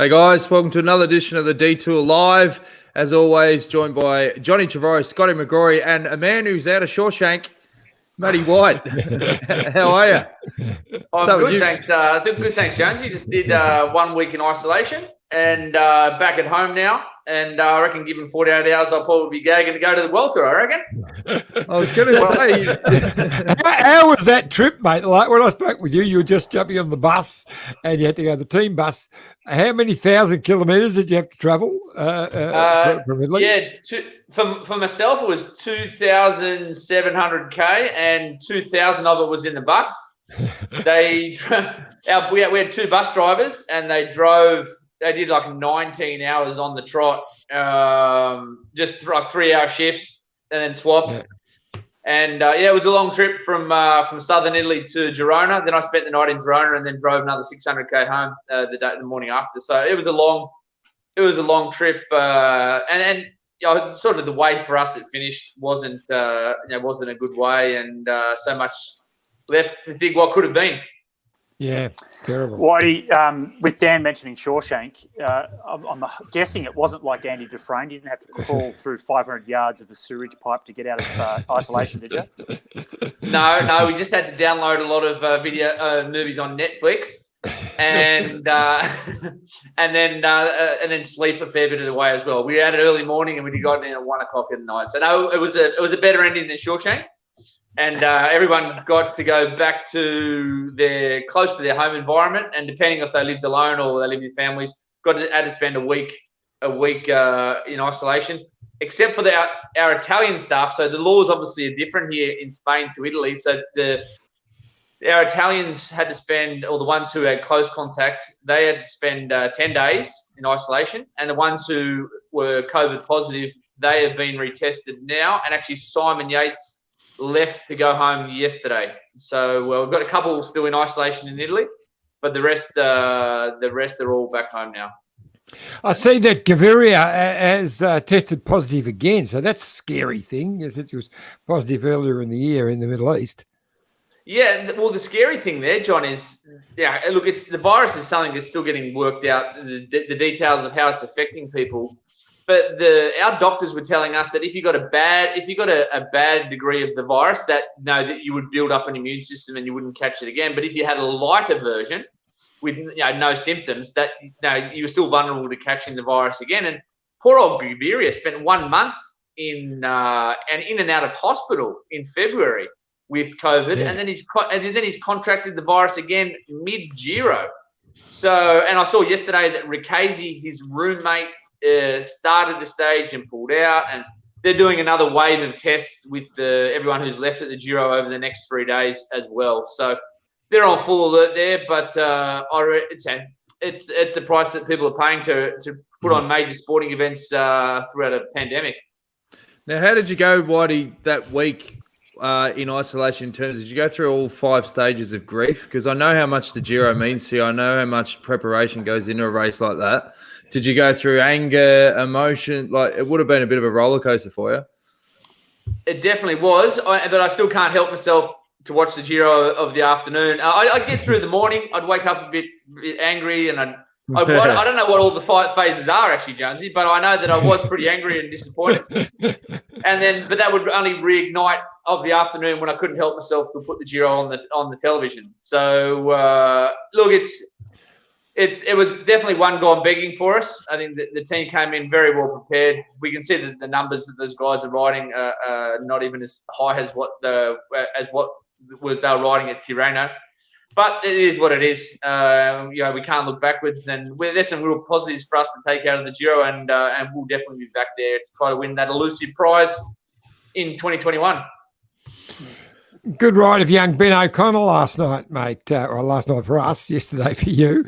Hey guys, welcome to another edition of the Detour Live. As always, joined by Johnny Trevorrow, Scotty McGrory, and a man who's out of Shawshank, Matty White. How are you? I'm good, thanks. Good, thanks, Jones. You just did 1 week in isolation and back at home now. And I reckon given 48 hours, I'll probably be gagging to go to the Vuelta, I reckon. I was going to say... How was that trip, mate? Like when I spoke with you, you were just jumping on the bus and you had to go the team bus. How many 1,000 kilometres did you have to travel? From Italy? Yeah, for myself, it was 2,700 k, and 2,000 of it was in the bus. We had two bus drivers, and they did like 19 hours on the trot, just like 3-hour shifts, and then swap. Yeah. And it was a long trip from southern Italy to Girona. Then I spent the night in Girona and then drove another 600k home the morning after. So it was a long trip, and sort of the way for us it finished wasn't a good way, and so much left to think what could have been. Yeah, terrible. Whitey, with Dan mentioning Shawshank, I'm guessing it wasn't like Andy Dufresne. You didn't have to crawl through 500 yards of a sewage pipe to get out of isolation, did you? No, we just had to download a lot of movies on Netflix, and then sleep a fair bit of the way as well. We had an early morning and we got in at 1 o'clock at night. So no, it was a better ending than Shawshank. And everyone got to go back to close to their home environment, and depending if they lived alone or they lived with families, had to spend a week in isolation. Except for our Italian staff, so the laws obviously are different here in Spain to Italy. So our Italians had to spend, or the ones who had close contact, they had to spend 10 days in isolation, and the ones who were COVID positive, they have been retested now. And actually, Simon Yates left to go home yesterday. So we've got a couple still in isolation in Italy, but the rest are all back home now. I see that Gaviria has tested positive again, so that's a scary thing, as it was positive earlier in the year in the Middle East. Yeah, well, the scary thing there, John, is look, the virus is something that's still getting worked out, the details of how it's affecting people. But our doctors were telling us that if you got a bad degree of the virus, that you would build up an immune system and you wouldn't catch it again. But if you had a lighter version with no symptoms, that you were still vulnerable to catching the virus again. And poor old Gaviria spent 1 month in and out of hospital in February with COVID, and then he's contracted the virus again mid-Giro. So, and I saw yesterday that Recasey, his roommate, started the stage and pulled out, and they're doing another wave of tests with everyone who's left at the Giro over the next 3 days as well. So they're on full alert there, but it's a price that people are paying to put on major sporting events throughout a pandemic. Now, how did you go, Whitey, that week in isolation in terms? Did you go through all 5 stages of grief? Because I know how much the Giro means to you. I know how much preparation goes into a race like that. Did you go through anger, emotion? Like, it would have been a bit of a roller coaster for you. It definitely was, but I still can't help myself to watch the Giro of the afternoon. I'd get through the morning. I'd wake up a bit angry, and I don't know what all the 5 phases are actually, Jonesy, but I know that I was pretty angry and disappointed. But that would only reignite of the afternoon when I couldn't help myself to put the Giro on the television. So look, it was definitely one gone begging for us. I think the team came in very well prepared. We can see that the numbers that those guys are riding are not even as high as what they were riding at Tirreno. But it is what it is. We can't look backwards, and there's some real positives for us to take out of the Giro, and we'll definitely be back there to try to win that elusive prize in 2021. Good ride of young Ben O'Connell last night, mate, or last night for us, yesterday for you.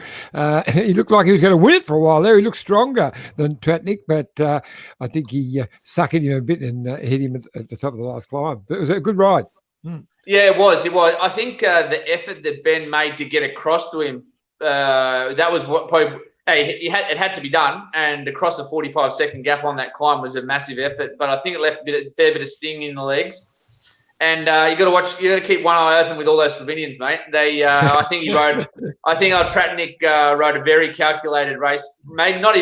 He looked like he was going to win it for a while there. He looked stronger than Tratnik, but I think he suckered him a bit and hit him at the top of the last climb. But it was a good ride. Yeah, it was. I think the effort that Ben made to get across to him, that was what probably it had to be done, and across a 45-second gap on that climb was a massive effort. But I think it left a fair bit of sting in the legs. And you got to keep one eye open with all those Slovenians, mate. I think Tratnik rode a very calculated race. Maybe not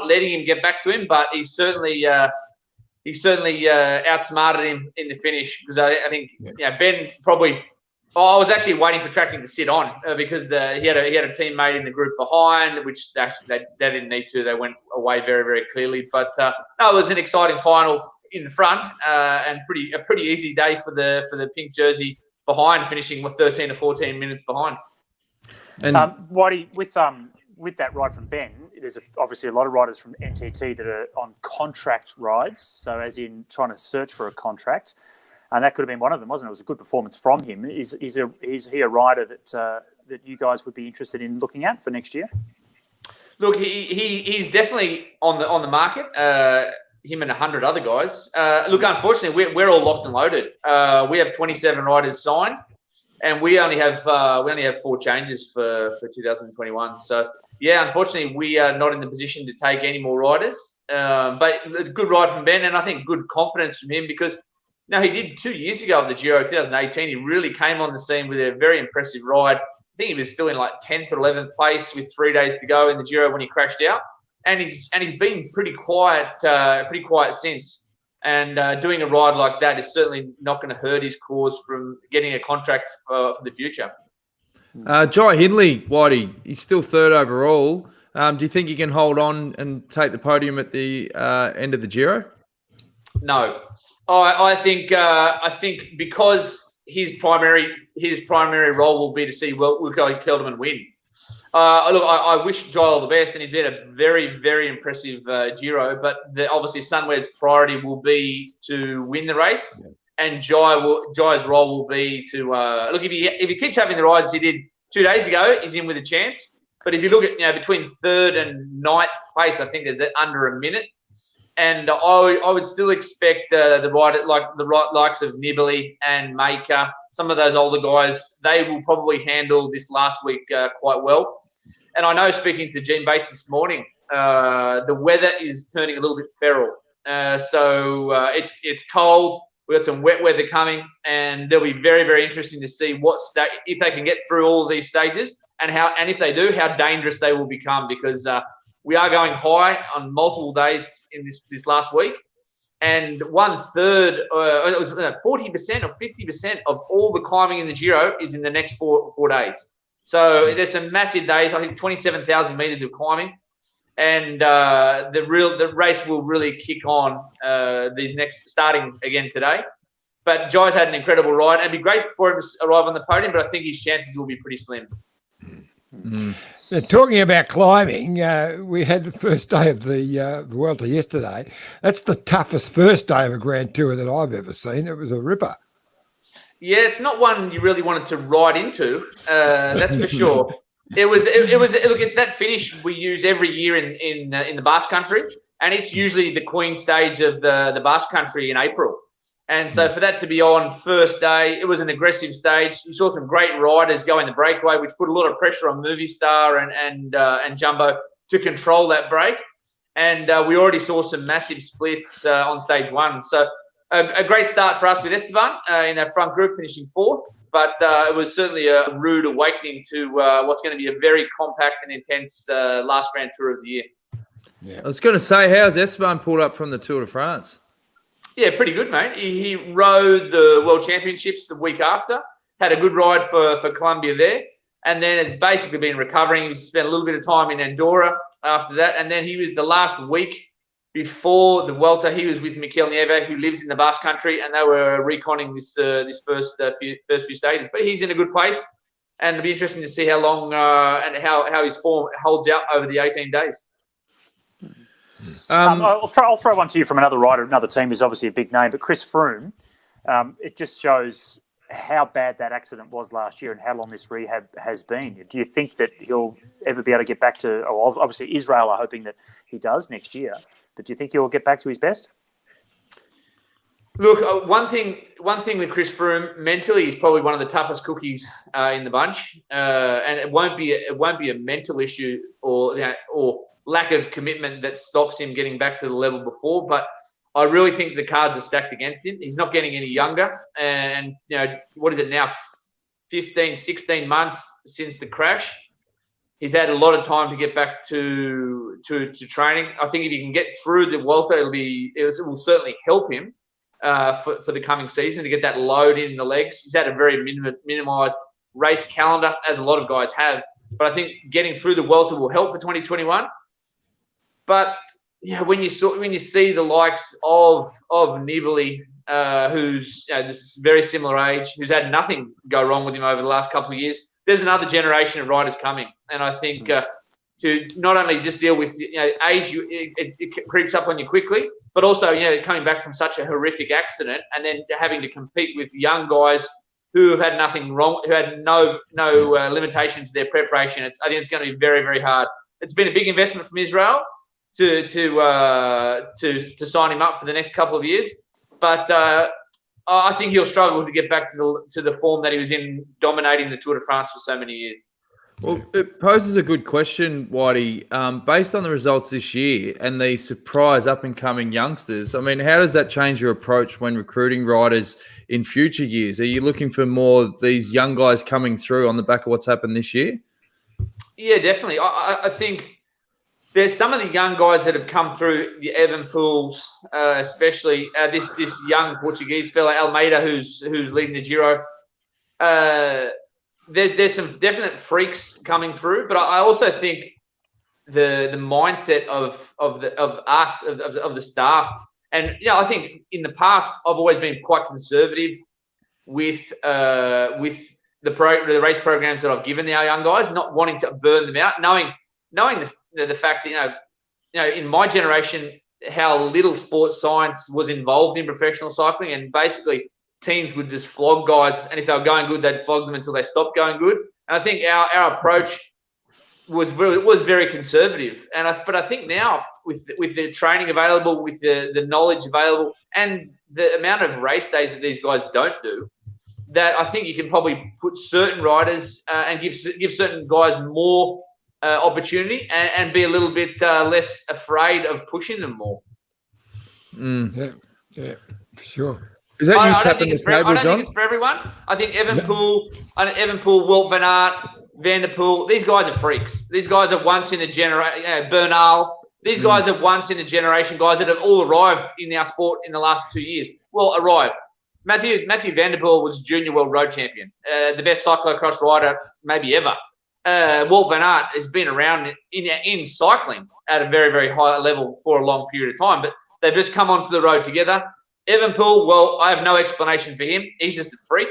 letting him get back to him, but he certainly outsmarted him in the finish, because I think Ben probably. Oh, I was actually waiting for Tratnik to sit on because he had a teammate in the group behind, which actually they didn't need to. They went away very, very clearly. But no, it was an exciting final in the front, and a pretty easy day for the pink jersey behind, finishing with 13 to 14 minutes behind. And Whitey, with that ride from Ben, there's obviously a lot of riders from NTT that are on contract rides, so as in trying to search for a contract, and that could have been one of them, wasn't it? It was a good performance from him. Is he a rider that you guys would be interested in looking at for next year? Look, he's definitely on the market. Him and 100 other guys. Look, unfortunately, we're all locked and loaded. We have 27 riders signed, and we only have 4 changes for 2021. So yeah, unfortunately, we are not in the position to take any more riders. But it's a good ride from Ben, and I think good confidence from him, because now he did 2 years ago of the Giro 2018. He really came on the scene with a very impressive ride. I think he was still in like 10th or 11th place with 3 days to go in the Giro when he crashed out. And he's been pretty quiet since. And doing a ride like that is certainly not going to hurt his cause from getting a contract for the future. Jai Hindley, Whitey, he's still 3rd overall. Do you think he can hold on and take the podium at the end of the Giro? No, I think because his primary role will be to see Wilco Kelderman win. Look, I wish Jai all the best, and he's been a very, very impressive Giro. But obviously, Sunweb's priority will be to win the race, and Jai's role will be to look. If he keeps having the rides he did 2 days ago, he's in with a chance. But if you look at between 3rd and 9th place, I think there's under a minute, and I would still expect the rider likes of Nibali and Maker, some of those older guys, they will probably handle this last week quite well. And I know, speaking to Gene Bates this morning, the weather is turning a little bit feral. So it's cold. We've got some wet weather coming, and it'll be very, very interesting to see if they can get through all of these stages, and if they do, how dangerous they will become, because we are going high on multiple days in this last week. And 1/3, it was 40% or 50% of all the climbing in the Giro is in the next four days. So there's some massive days. I think 27,000 meters of climbing, and the race will really kick on starting again today. But Jai's had an incredible ride. It'd be great for him to arrive on the podium, but I think his chances will be pretty slim. Mm. Now, talking about climbing, we had the first day of the Vuelta yesterday. That's the toughest first day of a Grand Tour that I've ever seen. It was a ripper. Yeah, it's not one you really wanted to ride into. That's for sure. It was. Look at that finish we use every year in the Basque Country, and it's usually the Queen stage of the Basque Country in April. And so for that to be on first day, it was an aggressive stage. You saw some great riders go in the breakaway, which put a lot of pressure on Movistar and Jumbo to control that break. And we already saw some massive splits on stage 1. So a great start for us with Esteban in our front group, finishing 4th. But it was certainly a rude awakening to what's going to be a very compact and intense last Grand Tour of the year. Yeah. I was going to say, how's Esteban pulled up from the Tour de France? Yeah, pretty good, mate. He rode the World Championships the week after, had a good ride for Colombia there, and then has basically been recovering. He spent a little bit of time in Andorra after that, and then he was the last week before the Vuelta. He was with Mikel Nieve, who lives in the Basque Country, and they were reconning this first few stages. But he's in a good place, and it'll be interesting to see how long and how his form holds out over the 18 days. I'll throw one to you from another rider, another team who's obviously a big name, but Chris Froome. It just shows how bad that accident was last year and how long this rehab has been. Do you think that he'll ever be able to get back to? Obviously, Israel are hoping that he does next year, but do you think he'll get back to his best? Look, one thing with Chris Froome, mentally, he's probably one of the toughest cookies in the bunch, and it won't be a mental issue or lack of commitment that stops him getting back to the level before. But I really think the cards are stacked against him. He's not getting any younger. And, what is it now? 15, 16 months since the crash. He's had a lot of time to get back to training. I think if he can get through the Vuelta, it will certainly help him for the coming season to get that load in the legs. He's had a very minimised race calendar, as a lot of guys have. But I think getting through the Vuelta will help for 2021. But when you see the likes of Nibali, who's this very similar age, who's had nothing go wrong with him over the last couple of years, there's another generation of riders coming. And I think to not only just deal with age, it creeps up on you quickly, but also coming back from such a horrific accident and then having to compete with young guys who have had nothing wrong, who had no limitations to their preparation. I think it's going to be very, very hard. It's been a big investment from Israel to sign him up for the next couple of years, but I think he'll struggle to get back to the form that he was in, dominating the Tour de France for so many years. Well, it poses a good question, Whitey. Based on the results this year and the surprise up-and-coming youngsters, I mean, how does that change your approach when recruiting riders in future years? Are you looking for more of these young guys coming through on the back of what's happened this year? Yeah, definitely. I think there's some of the young guys that have come through, the Evenepoels, especially this young Portuguese fella, Almeida, who's leading the Giro. There's some definite freaks coming through, but I also think the mindset of the staff, and I think in the past I've always been quite conservative with the race programs that I've given our young guys, not wanting to burn them out, knowing the fact that in my generation how little sports science was involved in professional cycling, and basically teams would just flog guys, and if they were going good, they'd flog them until they stopped going good. And I think our approach was very conservative. But I think now with the training available, with the knowledge available, and the amount of race days that these guys don't do, that I think you can probably put certain riders and give certain guys more opportunity and be a little bit less afraid of pushing them more. Yeah, for sure. Is that I don't think it's for everyone. I think Evenepoel, Wout van Aert, Van der Poel, these guys are freaks. These guys are once in a generation. Bernal, these guys are once in a generation guys that have all arrived in our sport in the last 2 years. Well, arrived. Matthew Van der Poel was junior world road champion, the best cyclocross rider maybe ever. Wout van Aert has been around in cycling at a very, very high level for a long period of time, but they've just come onto the road together. Evenepoel, well, I have no explanation for him. He's just a freak.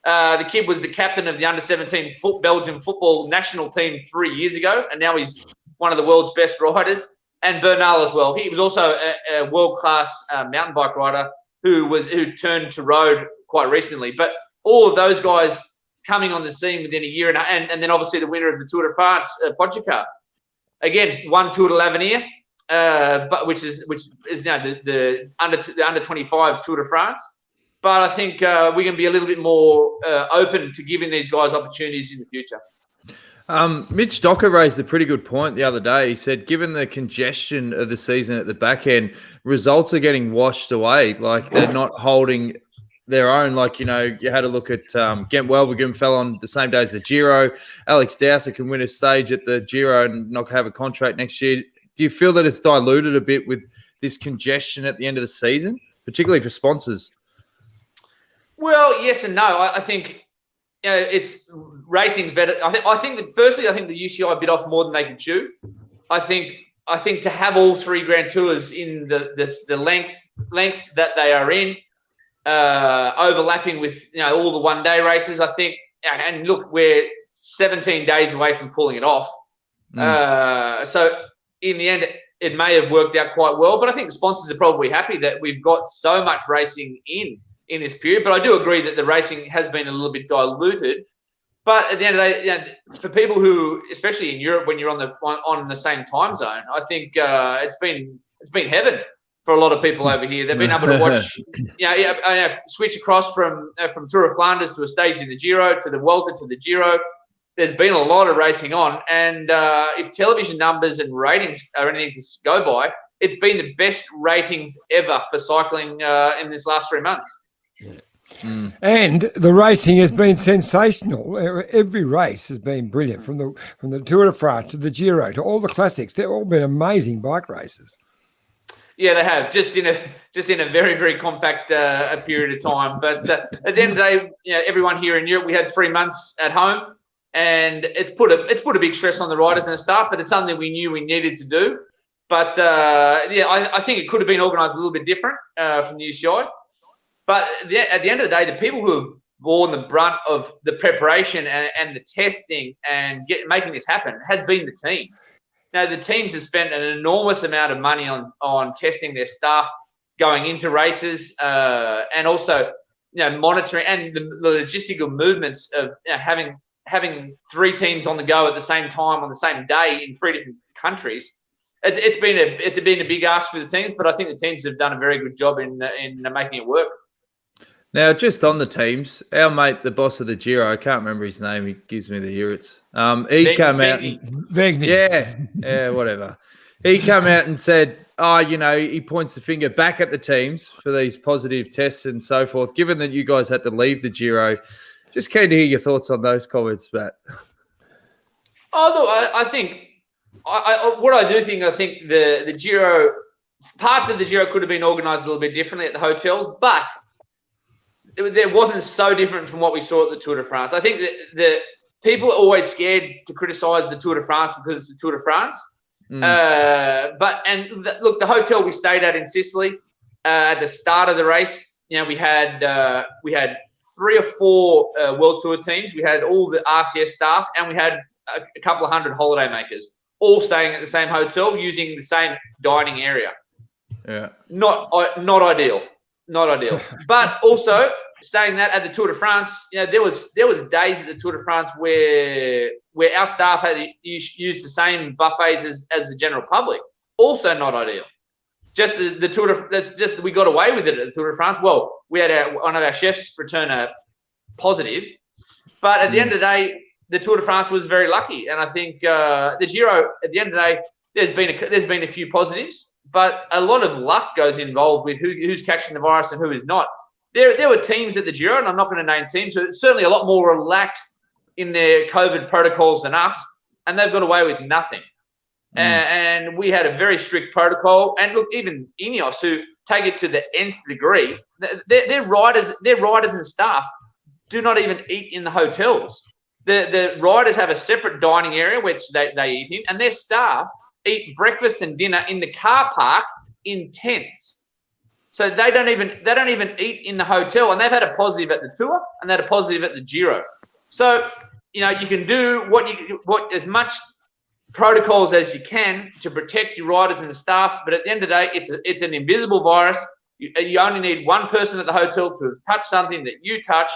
The kid was the captain of the under-17 Belgian football national team 3 years ago, and now he's one of the world's best riders. And Bernal as well. He was also a world-class mountain bike rider who turned to road quite recently. But all of those guys coming on the scene within a year, and then obviously the winner of the Tour de France, Pogačar. Again, won Tour de l'Avenir. But which is now the under 25 Tour de France. But I think we can be a little bit more open to giving these guys opportunities in the future. Mitch Docker raised a pretty good point the other day. He said, given the congestion of the season at the back end, results are getting washed away. Like they're not holding their own. Like, you had a look at Gent Wevelgem fell on the same day as the Giro. Alex Dowser can win a stage at the Giro and not have a contract next year. Do you feel that it's diluted a bit with this congestion at the end of the season, particularly for sponsors? Well, yes and no. I think it's racing's better. I think that firstly, I think the UCI bit off more than they could chew. I think to have all three Grand Tours in the lengths that they are in, overlapping with all the one-day races, I think. And look, we're 17 days away from pulling it off. So. In the end, it may have worked out quite well, but I think the sponsors are probably happy that we've got so much racing in this period. But I do agree that the racing has been a little bit diluted. But at the end of the day, for people who, especially in Europe, when you're on the same time zone, I think it's been heaven for a lot of people over here. They've been able to watch, switch across from Tour of Flanders to a stage in the Giro, to the Vuelta, to the Giro. There's been a lot of racing on, and if television numbers and ratings are anything to go by, it's been the best ratings ever for cycling in this last 3 months. Yeah. And the racing has been sensational. Every race has been brilliant, from the Tour de France to the Giro to all the classics. They've all been amazing bike races. Yeah, they have, just in a very, very compact period of time. But at the end of the day, everyone here in Europe, we had 3 months at home, and it's put a big stress on the riders and the staff. But it's something we knew we needed to do. But I think it could have been organised a little bit different from the UCI. But at the end of the day, the people who have borne the brunt of the preparation and the testing and making this happen has been the teams. Now, the teams have spent an enormous amount of money on testing their staff going into races, and also monitoring and the logistical movements of having 3 teams on the go at the same time on the same day in 3 different countries. It's been a big ask for the teams, but I think the teams have done a very good job in making it work. Now, just on the teams, our mate, the boss of the Giro, I can't remember his name. He gives me the irrits. He came out. Yeah, whatever. He came out and said, he points the finger back at the teams for these positive tests and so forth, given that you guys had to leave the Giro. Just keen to hear your thoughts on those comments, Matt. Oh, look, I think I think the Giro, parts of the Giro could have been organised a little bit differently at the hotels, but it wasn't so different from what we saw at the Tour de France. I think that the people are always scared to criticise the Tour de France because it's the Tour de France. Look, the hotel we stayed at in Sicily at the start of the race, we had 3 or 4 World Tour teams. We had all the RCS staff, and we had a couple of hundred holiday makers, all staying at the same hotel using the same dining area. Yeah, not ideal. But also saying that at the Tour de France, there was days at the Tour de France where our staff had to use the same buffets as the general public. Also not ideal. Just the Tour de, that's just we got away with it at the Tour de France. Well, we had one of our chefs return a positive, but at the end of the day, the Tour de France was very lucky, and I think the Giro at the end of the day, there's been a few positives, but a lot of luck goes involved with who's catching the virus and who is not. There were teams at the Giro, and I'm not going to name teams, so it's certainly a lot more relaxed in their COVID protocols than us, and they've got away with nothing. And we had a very strict protocol. And look, even Ineos, who take it to the nth degree, their riders and staff do not even eat in the hotels. The riders have a separate dining area which they eat in, and their staff eat breakfast and dinner in the car park in tents. So they don't even eat in the hotel, and they've had a positive at the Tour and they had a positive at the Giro. So you can do what as much protocols as you can to protect your riders and the staff, but at the end of the day, it's an invisible virus. You only need one person at the hotel to touch something that you touch,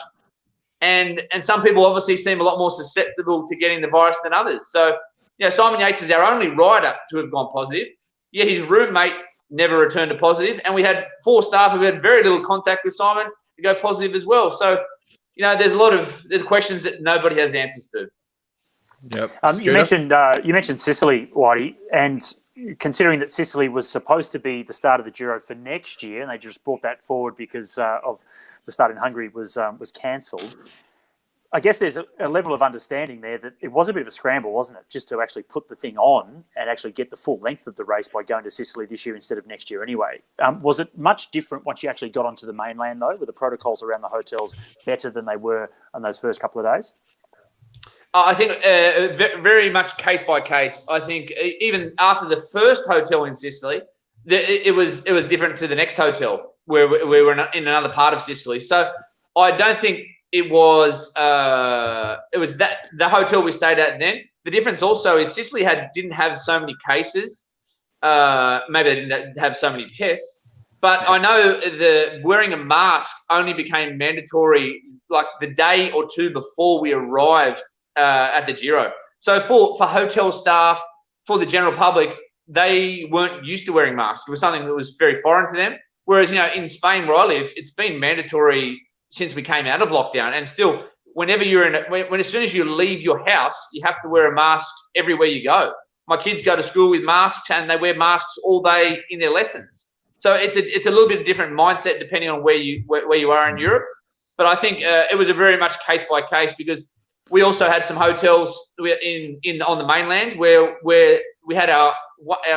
and some people obviously seem a lot more susceptible to getting the virus than others. So Simon Yates is our only rider to have gone positive. Yeah, his roommate never returned a positive, and we had 4 staff who had very little contact with Simon to go positive as well. So there's questions that nobody has answers to. Yep. You mentioned Sicily, Whitey, and considering that Sicily was supposed to be the start of the Giro for next year, and they just brought that forward because of the start in Hungary was cancelled. I guess there's a level of understanding there that it was a bit of a scramble, wasn't it, just to actually put the thing on and actually get the full length of the race by going to Sicily this year instead of next year anyway. Was it much different once you actually got onto the mainland, though? Were the protocols around the hotels better than they were on those first couple of days? I think very much case by case. I think even after the first hotel in Sicily, it was different to the next hotel where we were in another part of Sicily. So I don't think it was that the hotel we stayed at then. The difference also is Sicily didn't have so many cases. Maybe they didn't have so many tests. But I know wearing a mask only became mandatory like the day or two before we arrived at the Giro. So for hotel staff, for the general public, they weren't used to wearing masks. It was something that was very foreign to them. Whereas, in Spain where I live, it's been mandatory since we came out of lockdown. And still, whenever as soon as you leave your house, you have to wear a mask everywhere you go. my kids go to school with masks and they wear masks all day in their lessons. So it's a little bit of different mindset depending on where you are in Europe. But I think it was a very much case by case, because we also had some hotels on the mainland where we had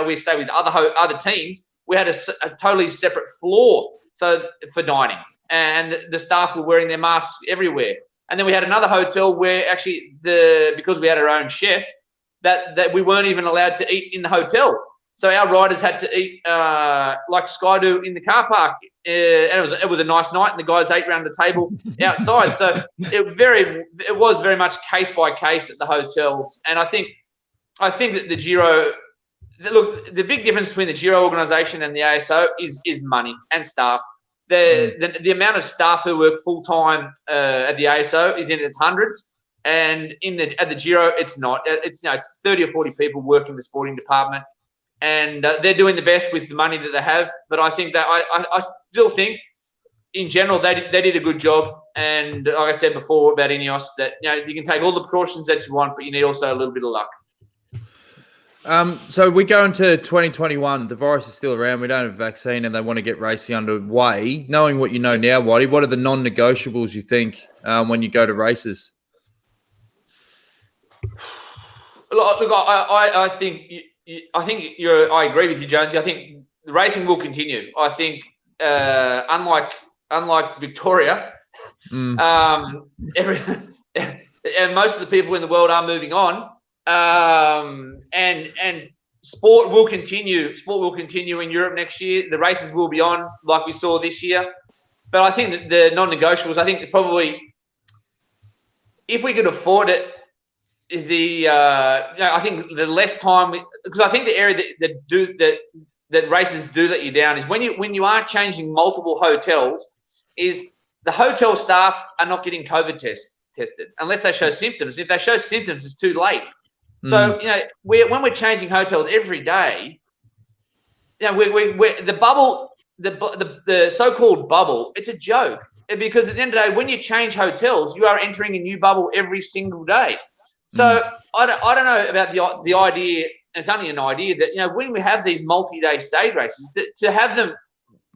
we stay with other teams. We had a totally separate floor for dining, and the staff were wearing their masks everywhere. And then we had another hotel where actually because we had our own chef, that we weren't even allowed to eat in the hotel. So our riders had to eat like Sky do in the car park, and it was a nice night, and the guys ate around the table outside. So it was very much case by case at the hotels. And I think that the Giro, look, the big difference between the Giro organisation and the ASO is money and staff. The amount of staff who work full time at the ASO is in its hundreds, and at the Giro it's not. It's 30 or 40 people working the sporting department. And they're doing the best with the money that they have. But I think that I still think, in general, they did a good job. And like I said before about Ineos, that you can take all the precautions that you want, but you need also a little bit of luck. So we go into 2021. The virus is still around. We don't have a vaccine, and they want to get racing underway. Knowing what you know now, Whitey, what are the non-negotiables you think when you go to races? Look, I think. I agree with you, Jonesy. I think the racing will continue. I think unlike Victoria, and most of the people in the world are moving on, and sport will continue. Sport will continue in Europe next year. The races will be on like we saw this year. But I think that the non-negotiables, I think probably, if we could afford it, I think the less time, because I think the area that races do let you down is when you are changing multiple hotels, is the hotel staff are not getting COVID tested unless they show symptoms. If they show symptoms, it's too late. So when we're changing hotels every day, the bubble, the so-called bubble, it's a joke, because at the end of the day, when you change hotels, you are entering a new bubble every single day. So I don't know about the idea, and it's only an idea, that when we have these multi-day stage races, to have them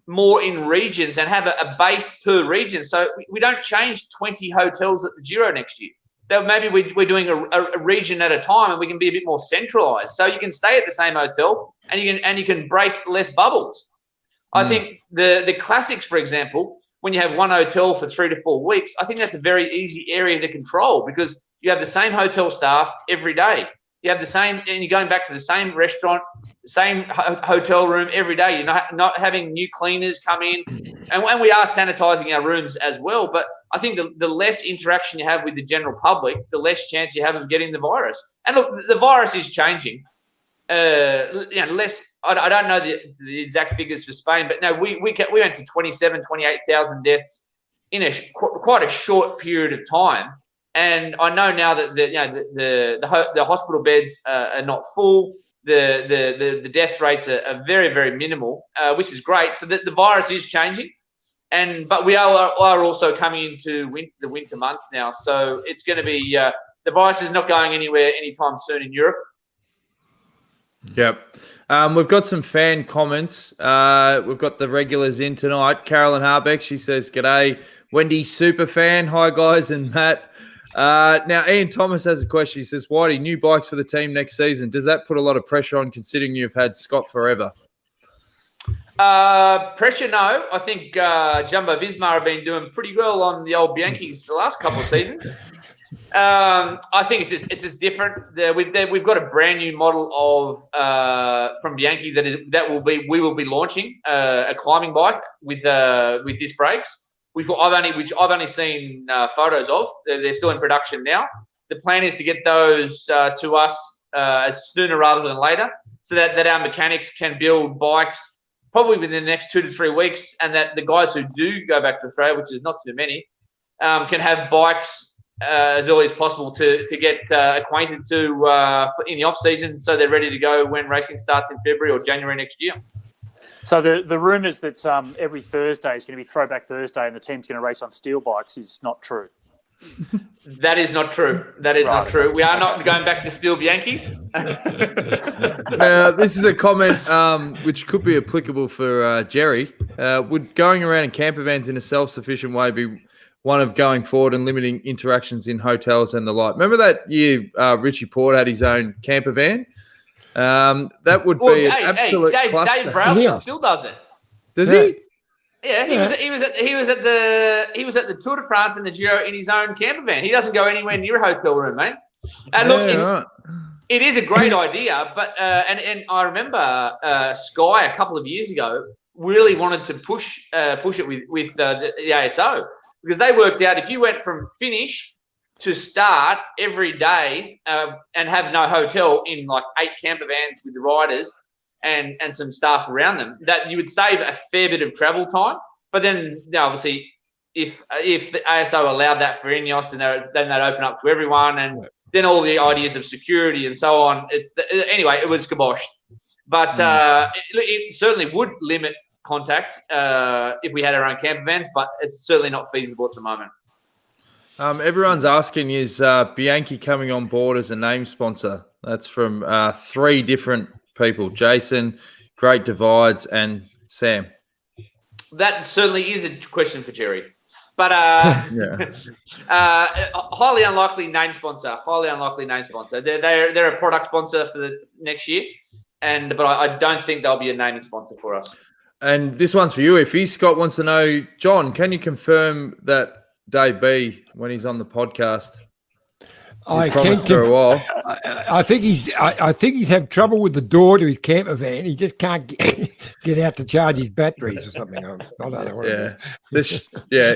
more in regions and have a base per region, so we don't change 20 hotels at the Giro next year. That maybe we're doing a region at a time, and we can be a bit more centralised, so you can stay at the same hotel and you can break less bubbles. I think the classics, for example, when you have one hotel for 3 to 4 weeks, I think that's a very easy area to control, because you have the same hotel staff every day. You have the same, and you're going back to the same restaurant, the same hotel room every day. You're not having new cleaners come in, and we are sanitising our rooms as well. But I think the less interaction you have with the general public, the less chance you have of getting the virus. And look, the virus is changing. Less. I don't know the exact figures for Spain, but no, we went to 28,000 deaths in quite a short period of time. And I know now that the hospital beds are not full. The death rates are very, very minimal, which is great. So the virus is changing, but we are also coming into the winter months now. So it's going to be the virus is not going anywhere anytime soon in Europe. Yep. We've got some fan comments. We've got the regulars in tonight. Carolyn Harbeck, she says, "G'day, Wendy, super fan. Hi guys, and Matt." Now, Ian Thomas has a question. He says, "Whitey, new bikes for the team next season. Does that put a lot of pressure on, considering you've had Scott forever?" Pressure, no. I think Jumbo Visma have been doing pretty well on the old Bianchis the last couple of seasons. I think it's just different. We've got a brand new model of from Bianchi we will be launching a climbing bike with disc brakes. Which I've only seen photos of. They're still in production now. The plan is to get those to us as sooner rather than later, so that our mechanics can build bikes probably within the next 2 to 3 weeks, and that the guys who do go back to Australia, which is not too many, can have bikes as early as possible to get acquainted to in the off season, so they're ready to go when racing starts in February or January next year. So the rumours that every Thursday is going to be Throwback Thursday and the team's going to race on steel bikes is not true. That is not true. That is not true. We are not going back to steel Bianchis. Now, this is a comment which could be applicable for Jerry. Would going around in camper vans in a self-sufficient way be one of going forward and limiting interactions in hotels and the like? Remember that year Richie Port had his own camper van? That would be an absolute cluster. Dave Brailsford still does it. Does he? Yeah, he was at the Tour de France and the Giro in his own camper van. He doesn't go anywhere near a hotel room, mate. And look, it is a great idea, but and I remember Sky a couple of years ago really wanted to push it with the ASO, because they worked out if you went from finish to start every day and have no hotel in like 8 camper vans with the riders and some staff around them, that you would save a fair bit of travel time. But then, obviously, if the ASO allowed that for Ineos, then they'd open up to everyone, and then all the ideas of security and so on. Anyway, it was kiboshed. But it certainly would limit contact if we had our own camper vans, but it's certainly not feasible at the moment. Everyone's asking, is Bianchi coming on board as a name sponsor? That's from 3 different people: Jason, Great Divides, and Sam. That certainly is a question for Jerry, but highly unlikely name sponsor. They're a product sponsor for the next year, but I don't think they'll be a naming sponsor for us. And this one's for you. If Scott wants to know, John, can you confirm that Dave B, when he's on the podcast, I can for a while? I think he's having trouble with the door to his camper van. He just can't get out to charge his batteries or something. I don't know what it is.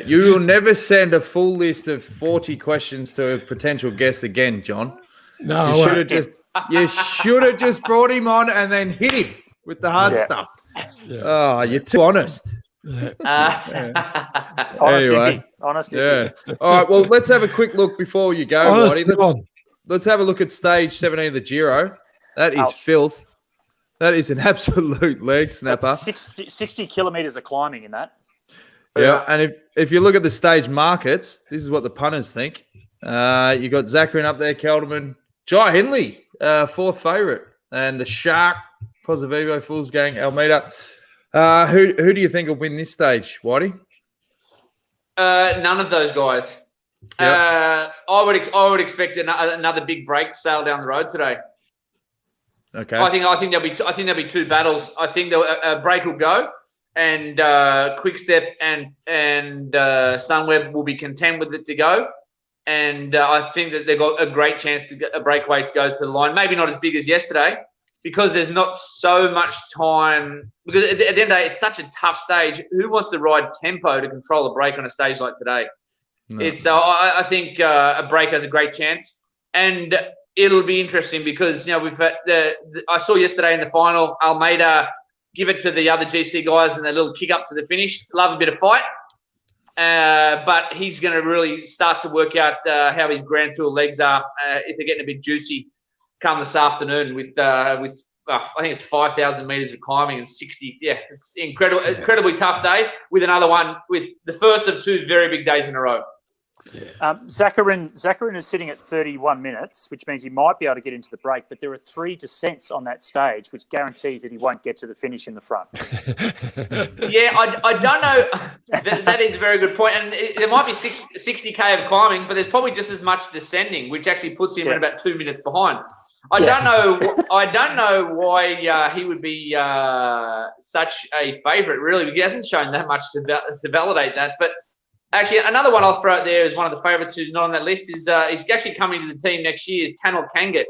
You will never send a full list of 40 questions to a potential guest again, John. No, you should have just brought him on and then hit him with the hard stuff. Yeah. Oh, you're too honest. Honest. Yeah. All right. Well, let's have a quick look before you go, Whitey. Let's have a look at stage 17 of the Giro. That is filth. That is an absolute leg snapper. 60 kilometres of climbing in that. Yeah. And if you look at the stage markets, this is what the punters think. You got Zakarin up there, Kelderman, Jai Hindley, 4th favourite, and the Shark, Pozzovivo, Fools Gang, Almeida. Who do you think will win this stage, Whitey? None of those guys. Yep. I would expect another big break to sail down the road today. Okay. I think there'll be 2 battles. I think a break will go, and Quickstep and Sunweb will be content with it to go. And I think that they've got a great chance to get a breakaway to go to the line. Maybe not as big as yesterday, because there's not so much time. Because at the end of the day, it's such a tough stage. Who wants to ride tempo to control a break on a stage like today? No. I think a break has a great chance, and it'll be interesting because we've had I saw yesterday in the final Almeida give it to the other GC guys and a little kick up to the finish. Love a bit of fight, but he's going to really start to work out how his Grand Tour legs are if they're getting a bit juicy come this afternoon with I think it's 5,000 meters of climbing and 60. Yeah, it's incredible. It's incredibly tough day with another one, with the first of 2 very big days in a row. Yeah. Zakarin is sitting at 31 minutes, which means he might be able to get into the break, but there are 3 descents on that stage, which guarantees that he won't get to the finish in the front. Yeah, I don't know. That is a very good point. And there might be 60K of climbing, but there's probably just as much descending, which actually puts him at about 2 minutes behind. I don't know why he would be such a favourite, really. He hasn't shown that much to validate that. But actually, another one I'll throw out there is one of the favourites who's not on that list is he's actually coming to the team next year is Tanel Kangat.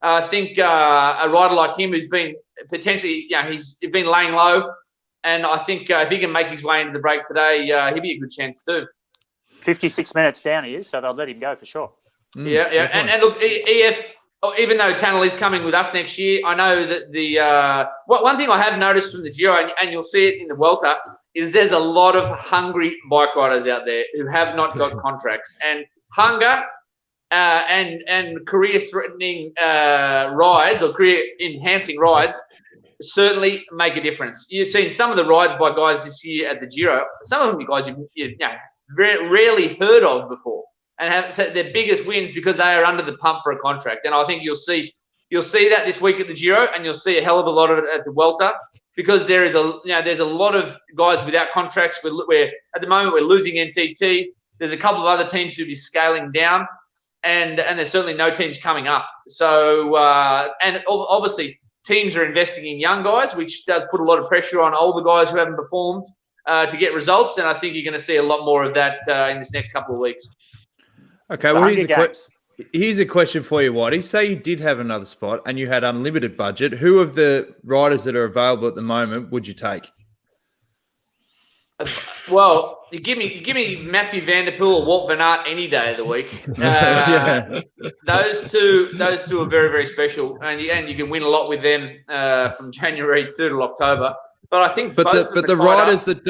I think a rider like him who's been potentially, he's been laying low, and I think if he can make his way into the break today, he'll be a good chance too. 56 minutes down he is, so they'll let him go for sure. Yeah. And look, EF. Even though Tanel is coming with us next year, I know that one thing I have noticed from the Giro, and you'll see it in the Vuelta, is there's a lot of hungry bike riders out there who have not got contracts. And hunger and career-threatening rides or career-enhancing rides certainly make a difference. You've seen some of the rides by guys this year at the Giro. Some of them you guys you've rarely heard of before. and have their biggest wins because they are under the pump for a contract. And I think you'll see that this week at the Giro, and you'll see a hell of a lot of it at the Vuelta, because there's a lot of guys without contracts. We're at the moment we're losing NTT. There's a couple of other teams who'll be scaling down, and there's certainly no teams coming up. So and obviously teams are investing in young guys, which does put a lot of pressure on older guys who haven't performed to get results. And I think you're going to see a lot more of that in this next couple of weeks. Okay, well, here's a question for you, Whitey. Say you did have another spot and you had unlimited budget. Who of the riders that are available at the moment would you take? Well, you give me Matthew Van Der Poel or Walt Van Aert any day of the week. Those two are very, very special, and you can win a lot with them from January through to October. But I think, the riders that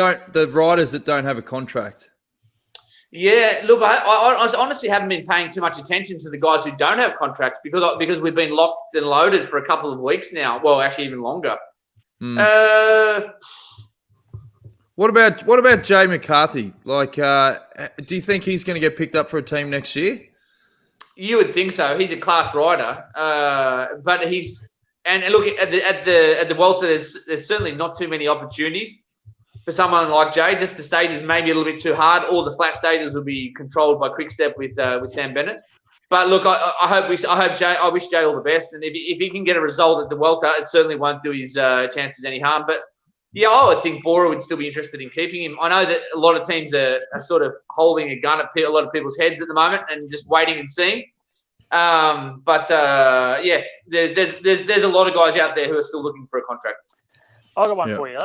don't have a contract. Yeah, look, I honestly haven't been paying too much attention to the guys who don't have contracts because we've been locked and loaded for a couple of weeks now. Well, actually, even longer. What about Jay McCarthy? Like, do you think he's going to get picked up for a team next year? You would think so. He's a class rider, but look at the Vuelta. There's certainly not too many opportunities for someone like Jay. Just the stage is maybe a little bit too hard. All the flat stages will be controlled by Quickstep with Sam Bennett. But look, I hope Jay. I wish Jay all the best. And if he can get a result at the Vuelta, it certainly won't do his chances any harm. But yeah, I would think Bora would still be interested in keeping him. I know that a lot of teams are sort of holding a gun at a lot of people's heads at the moment and just waiting and seeing. But there's a lot of guys out there who are still looking for a contract. I got one for you.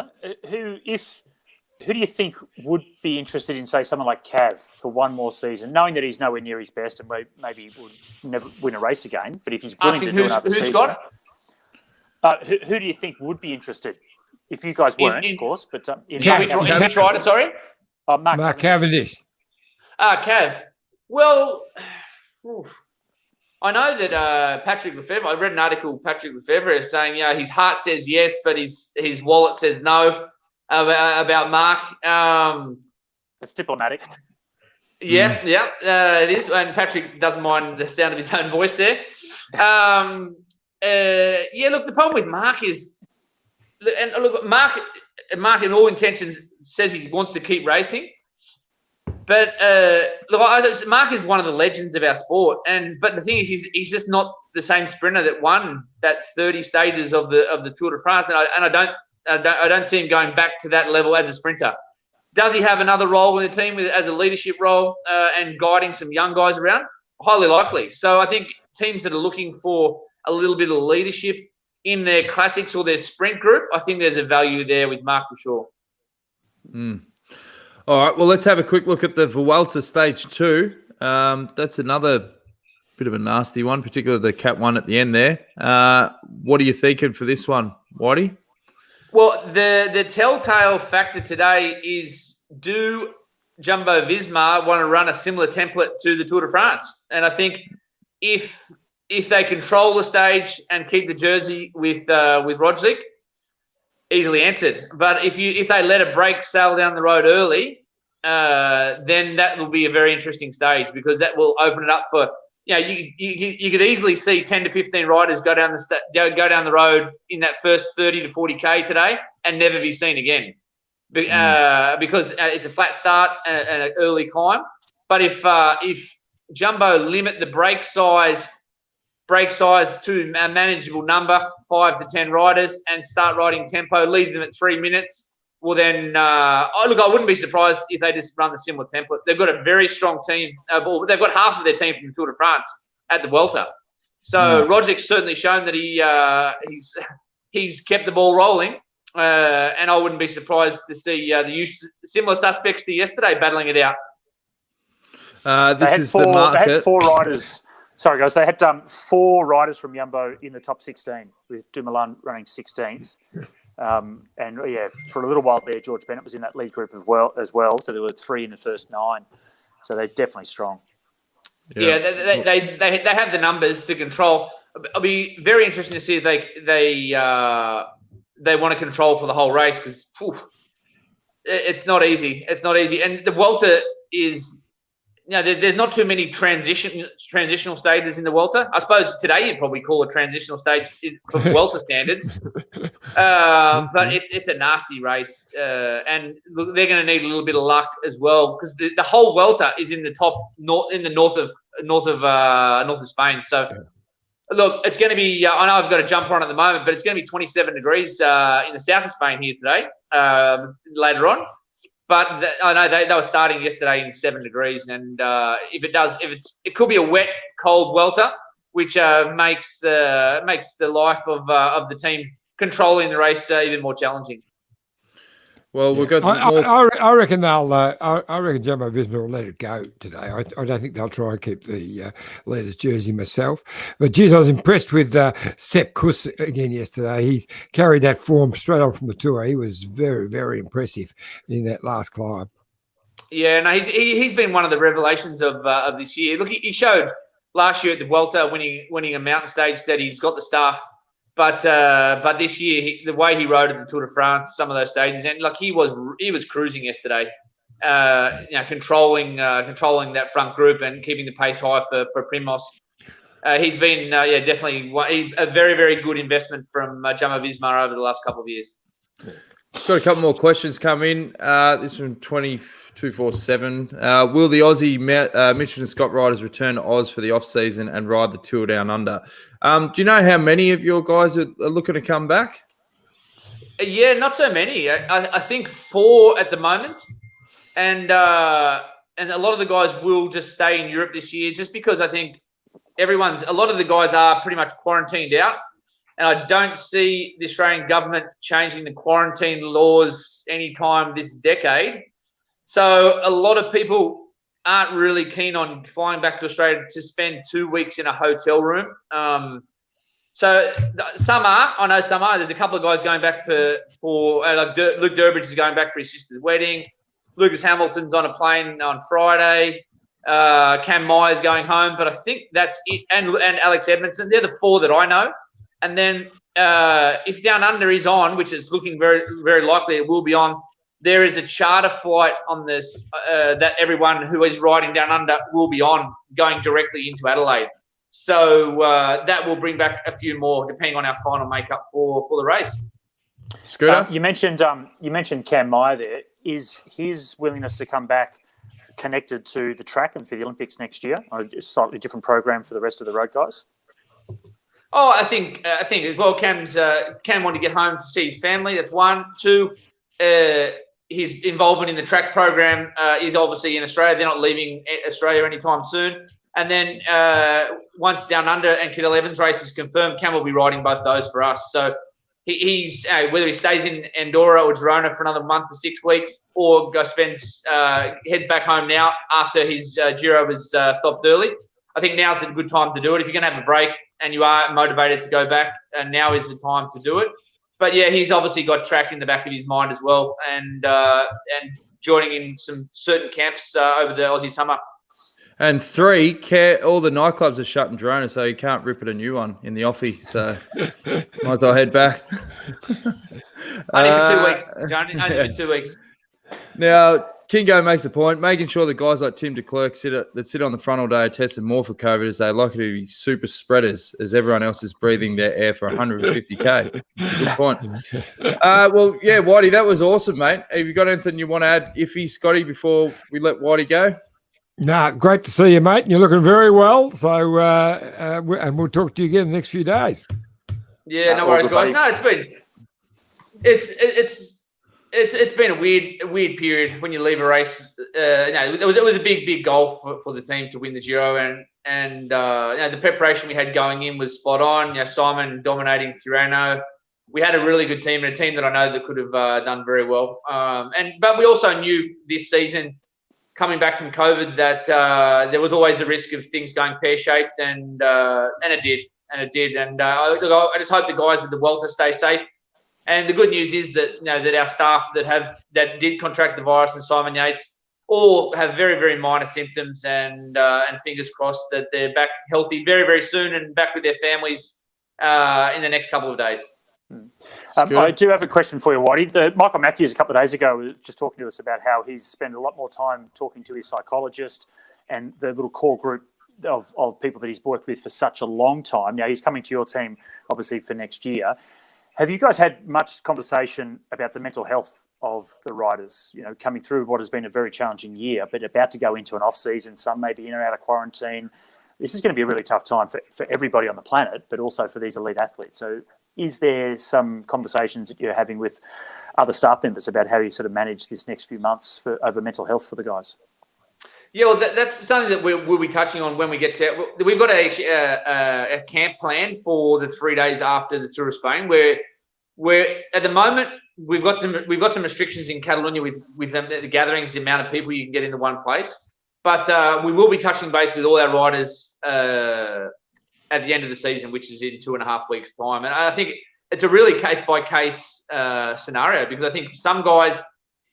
Who do you think would be interested in, say, someone like Cav for one more season, knowing that he's nowhere near his best and maybe would never win a race again? But if he's willing to do another season, who do you think would be interested? If you guys weren't, of course, but which rider? Sorry, Mark Cavendish. Cav. Well, I know that Patrick Lefevre. I read an article. Patrick Lefevre is saying, his heart says yes, but his wallet says no about Mark. It's diplomatic. Yeah, it is. And Patrick doesn't mind the sound of his own voice there. Look, the problem with Mark is. And look, Mark, in all intentions, says he wants to keep racing. But Mark is one of the legends of our sport. But the thing is, he's just not the same sprinter that won that 30 stages of the Tour de France. And I don't see him going back to that level as a sprinter. Does he have another role in the team as a leadership role and guiding some young guys around? Highly likely. So I think teams that are looking for a little bit of leadership in their classics or their sprint group, I think there's a value there with Mark for sure. All right, well, let's have a quick look at the Vuelta Stage 2. That's another bit of a nasty one, particularly the Cat 1 at the end there. What are you thinking for this one, Whitey? Well, the telltale factor today is, do Jumbo-Visma want to run a similar template to the Tour de France? And I think if they control the stage and keep the jersey with Roglic, easily answered. But if they let a break sail down the road early, then that will be a very interesting stage, because that will open it up for you could easily see 10 to 15 riders go down the road in that first 30 to 40K today and never be seen again, because it's a flat start and an early climb. But if Jumbo limit the break size to a manageable number, 5 to 10 riders, and start riding tempo, leave them at 3 minutes, well then, I wouldn't be surprised if they just run the similar template. They've got a very strong team. They've got half of their team from the Tour de France at the Vuelta. So Rogic's certainly shown that he's kept the ball rolling, and I wouldn't be surprised to see the similar suspects to yesterday battling it out. They had 4 riders. Sorry, guys. They had 4 riders from Jumbo in the top 16, with Dumoulin running 16th. For a little while there, George Bennett was in that lead group as well. So there were 3 in the first 9. So they're definitely strong. Yeah, they have the numbers to control. It'll be very interesting to see if they want to control for the whole race, because it's not easy. It's not easy, and the Vuelta is there's not too many transitional stages in the Vuelta. I suppose today you'd probably call a transitional stage for Vuelta standards. But it's a nasty race. And look, they're going to need a little bit of luck as well, because the whole Vuelta is in the north of Spain. So, look, it's going to be, I know I've got a jumper on at the moment, but it's going to be 27 degrees in the south of Spain here today, later on. But I know they were starting yesterday in 7 degrees, and it could be a wet, cold Vuelta, which makes the life of the team controlling the race even more challenging. Well, we've got. I reckon they'll. I reckon Jumbo Visma will let it go today. I don't think they'll try and keep the leaders' jersey myself. But geez, I was impressed with Sepp Kuss again yesterday. He carried that form straight on from the Tour. He was very, very impressive in that last climb. Yeah, no, he's been one of the revelations of this year. Look, he showed last year at the Vuelta, winning a mountain stage, that he's got the stuff. But this year, the way he rode at the Tour de France, some of those stages, and like he was cruising yesterday, controlling that front group and keeping the pace high for Primoz. He's been definitely a very, very good investment from Jumbo Visma over the last couple of years. Got a couple more questions come in. This from 2247. Will the Aussie Mitchelton-Scott riders return to Oz for the off-season and ride the Tour Down Under? Do you know how many of your guys are looking to come back? Yeah, not so many. I think 4 at the moment. And a lot of the guys will just stay in Europe this year, just because I think a lot of the guys are pretty much quarantined out. And I don't see the Australian government changing the quarantine laws anytime this decade. So a lot of people aren't really keen on flying back to Australia to spend 2 weeks in a hotel room. So some are. I know some are. There's a couple of guys going back for like Luke Durbridge is going back for his sister's wedding. Lucas Hamilton's on a plane on Friday. Cam Myers going home. But I think that's it. And Alex Edmondson. They're the 4 that I know. And then if Down Under is on, which is looking very, very likely it will be on, there is a charter flight on this that everyone who is riding Down Under will be on, going directly into Adelaide. So that will bring back a few more, depending on our final makeup for the race. Scooter? You mentioned Cam Meyer there. Is his willingness to come back connected to the track and for the Olympics next year? Or a slightly different program for the rest of the road guys? Oh, I think as well. Cam wanted to get home to see his family. That's 1. 2, his involvement in the track program is obviously in Australia. They're not leaving Australia anytime soon. And then once Down Under and Cadel Evans race is confirmed, Cam will be riding both those for us. So he's whether he stays in Andorra or Girona for another month to 6 weeks, or heads back home now after his Giro was stopped early. I think now's a good time to do it. If you're going to have a break and you are motivated to go back, now is the time to do it. But yeah, he's obviously got track in the back of his mind as well, and joining in some certain camps over the Aussie summer. And 3, all the nightclubs are shut in Girona, so you can't rip it a new one in the offie. So might as well head back. Only for 2 weeks, Johnny. Only for 2 weeks. Now, Kingo makes a point, making sure that guys like Tim de Klerk that sit on the front all day are tested more for COVID, as they're likely to be super spreaders, as everyone else is breathing their air for 150K. It's a good point. Well, yeah, Whitey, that was awesome, mate. Have you got anything you want to add, Iffy, Scotty, before we let Whitey go? No, great to see you, mate. You're looking very well. So, and we'll talk to you again in the next few days. Yeah, no worries, guys. No, it's been a weird period when you leave a race. It was a big goal for the team to win the Giro, and the preparation we had going in was spot on. Simon dominating Tirreno. We had a really good team, and a team that I know that could have done very well. But we also knew this season, coming back from COVID, that there was always a risk of things going pear-shaped, and it did. And I just hope the guys at the Vuelta stay safe. And the good news is that that our staff that did contract the virus, and Simon Yates, all have very, very minor symptoms, and fingers crossed that they're back healthy very, very soon and back with their families in the next couple of days. I do have a question for you, Whitey. Michael Matthews a couple of days ago was just talking to us about how he's spent a lot more time talking to his psychologist and the little core group of people that he's worked with for such a long time. Now, he's coming to your team, obviously, for next year. Have you guys had much conversation about the mental health of the riders, coming through what has been a very challenging year, but about to go into an off-season, some may be in or out of quarantine? This is going to be a really tough time for everybody on the planet, but also for these elite athletes. So is there some conversations that you're having with other staff members about how you sort of manage this next few months over mental health for the guys? Yeah, well, that's something that we'll be touching on when we get to. We've got a camp plan for the 3 days after the Tour of Spain, where at the moment we've got some restrictions in Catalonia with the gatherings, the amount of people you can get into one place. But we will be touching base with all our riders at the end of the season, which is in 2.5 weeks' time. And I think it's a really case by case scenario, because I think some guys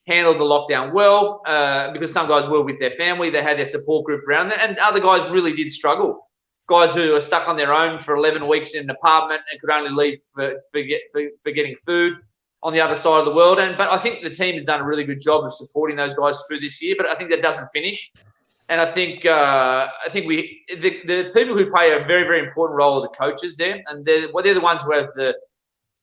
handled the lockdown well, because some guys were with their family, they had their support group around them, and other guys really did struggle. Guys who are stuck on their own for 11 weeks in an apartment and could only leave for getting food on the other side of the world. But I think the team has done a really good job of supporting those guys through this year, but I think that doesn't finish. And I think the people who play a very, very important role are the coaches there, and they're the ones who have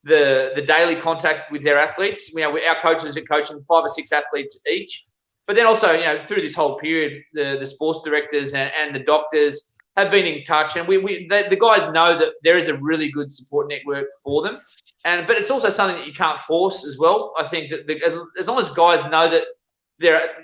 the daily contact with their athletes. Our coaches are coaching 5 or 6 athletes each, but then also through this whole period, the sports directors and the doctors have been in touch, and the guys know that there is a really good support network for them. But it's also something that you can't force as well. I think that as long as guys know that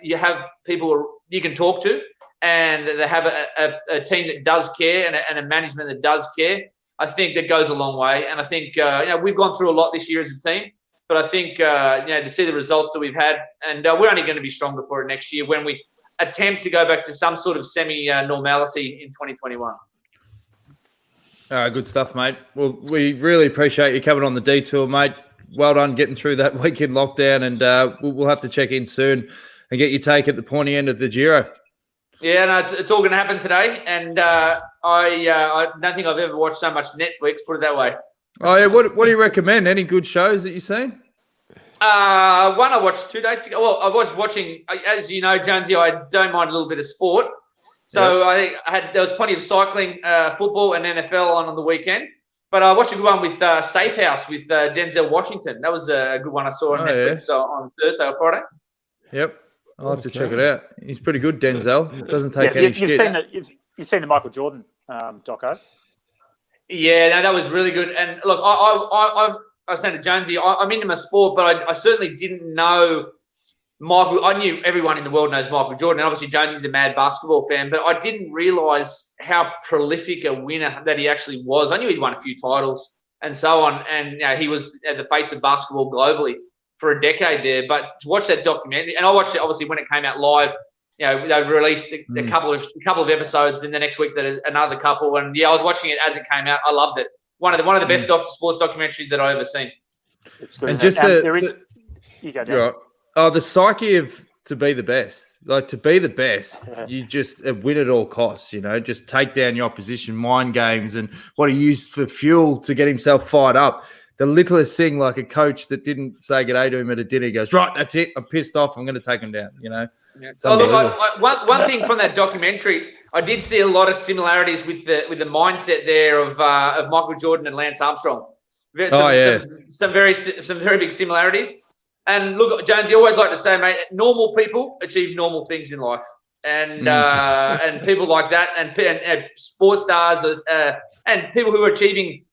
you have people you can talk to, and they have a team that does care and a management that does care, I think that goes a long way. And I think we've gone through a lot this year as a team, but I think to see the results that we've had, and we're only going to be stronger for it next year when we attempt to go back to some sort of semi-normality in 2021. Good stuff, mate. Well, we really appreciate you coming on the detour, mate. Well done getting through that weekend lockdown, and we'll have to check in soon and get your take at the pointy end of the Giro. Yeah, no, it's all going to happen today, and I don't think I've ever watched so much Netflix, put it that way. Oh, yeah. What do you recommend? Any good shows that you've seen? One I watched 2 days ago. Well, I was watching, as you know, Jonesy, I don't mind a little bit of sport. So yeah. There was plenty of cycling, football, and NFL on the weekend. But I watched a good one with Safe House with Denzel Washington. That was a good one I saw on Netflix on Thursday or Friday. Yep. I'll have to check it out. He's pretty good, Denzel. Doesn't take any shit. You've seen the Michael Jordan doco? Yeah, no, that was really good. And look, I was saying to Jonesy, I'm into my sport, but I certainly didn't know Michael. I knew everyone in the world knows Michael Jordan. And obviously, Jonesy's a mad basketball fan, but I didn't realise how prolific a winner that he actually was. I knew he'd won a few titles and so on, and he was at the face of basketball globally for a decade there. But to watch that documentary, and I watched it obviously when it came out live. They released a couple of episodes, and the next week another couple. And I was watching it as it came out. I loved it. One of the best sports documentaries that I've ever seen. It's good. And just you go down. Right. Oh, the psyche of to be the best. Like to be the best, you just win at all costs. Just take down your opposition, mind games, and what he used for fuel to get himself fired up. The littlest thing, like a coach that didn't say good day to him at a dinner, he goes, right, that's it. I'm pissed off. I'm going to take him down, Yeah. One thing from that documentary, I did see a lot of similarities with the mindset there of Michael Jordan and Lance Armstrong. Some very big similarities. And look, Jones, you always like to say, mate, normal people achieve normal things in life, and people like that, and sports stars, and people who are achieving.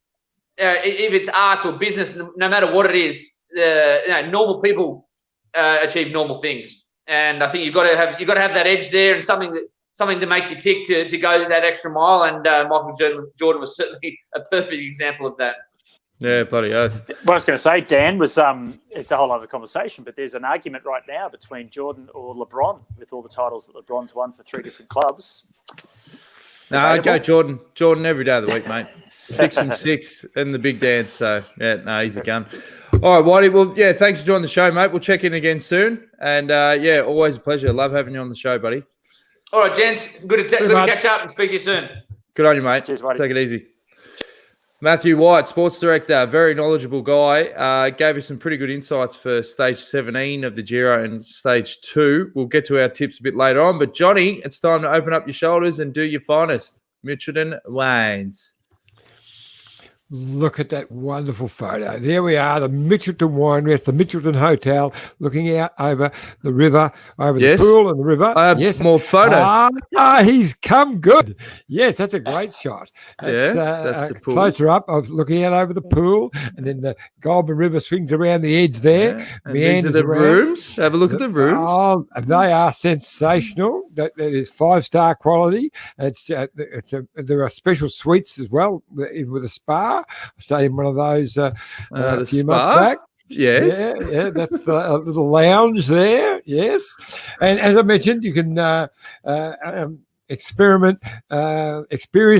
If it's art or business, no matter what it is, normal people achieve normal things, and I think you've got to have that edge there, and something to make you tick to go that extra mile. And Michael Jordan was certainly a perfect example of that. Yeah, bloody oath. What I was going to say, Dan, was it's a whole other conversation, but there's an argument right now between Jordan or LeBron with all the titles that LeBron's won for 3 different clubs. No, I go Jordan. Jordan every day of the week, mate. 6 from 6 and the big dance. So, he's a gun. All right, Whitey. Well, thanks for joining the show, mate. We'll check in again soon. And, always a pleasure. Love having you on the show, buddy. All right, gents. Good to catch up and speak to you soon. Good on you, mate. Cheers, Whitey. Take it easy. Matthew White, sports director, very knowledgeable guy, gave us some pretty good insights for stage 17 of the Giro and stage 2. We'll get to our tips a bit later on. But, Johnny, it's time to open up your shoulders and do your finest. Mitchelton Wines. Look at that wonderful photo. There we are, the Mitchelton Winery. It's the Mitchelton Hotel, looking out over the river, over the pool and the river. I have more photos. He's come good. Yes, that's a great shot. That's the pool. Closer up of looking out over the pool, and then the Goulburn River swings around the edge there. Yeah. And these are the rooms. Have a look at the rooms. Oh, they are sensational. That is 5-star quality. There are special suites as well with a spa. I stayed in one of those a few months back. Yes. Yeah, that's the little lounge there. Yes. And as I mentioned, you can experience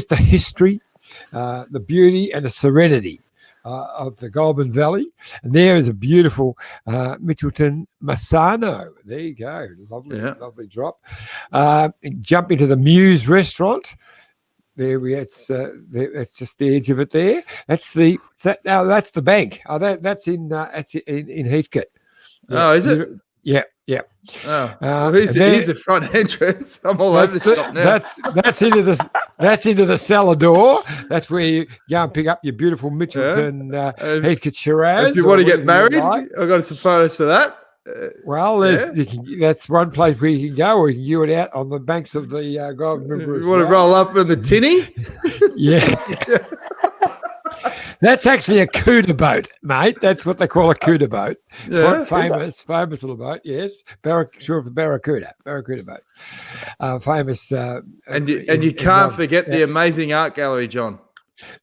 the history, the beauty and the serenity of the Goulburn Valley. And there is a beautiful Mitchelton Masano. There you go. Lovely drop. Jump into the Muse restaurant. There it's just the edge of it there. That's the bank. That's in Heathcote. Oh, is it? Yeah. Oh, here's the front entrance. I'm all over the shop now. That's into the cellar door. That's where you go and pick up your beautiful Mitchelton Heathcote Shiraz. If you want to get married, I've got some photos for that. Well, that's one place where you can go, or you can view it out on the banks of the Goulburn River. You want to roll up in the tinny? Yeah. That's actually a Cuda boat, mate. That's what they call a Cuda boat. Yeah. Famous little boat, yes. Short for Barracuda boats. Famous. And you can't forget the amazing art gallery, John.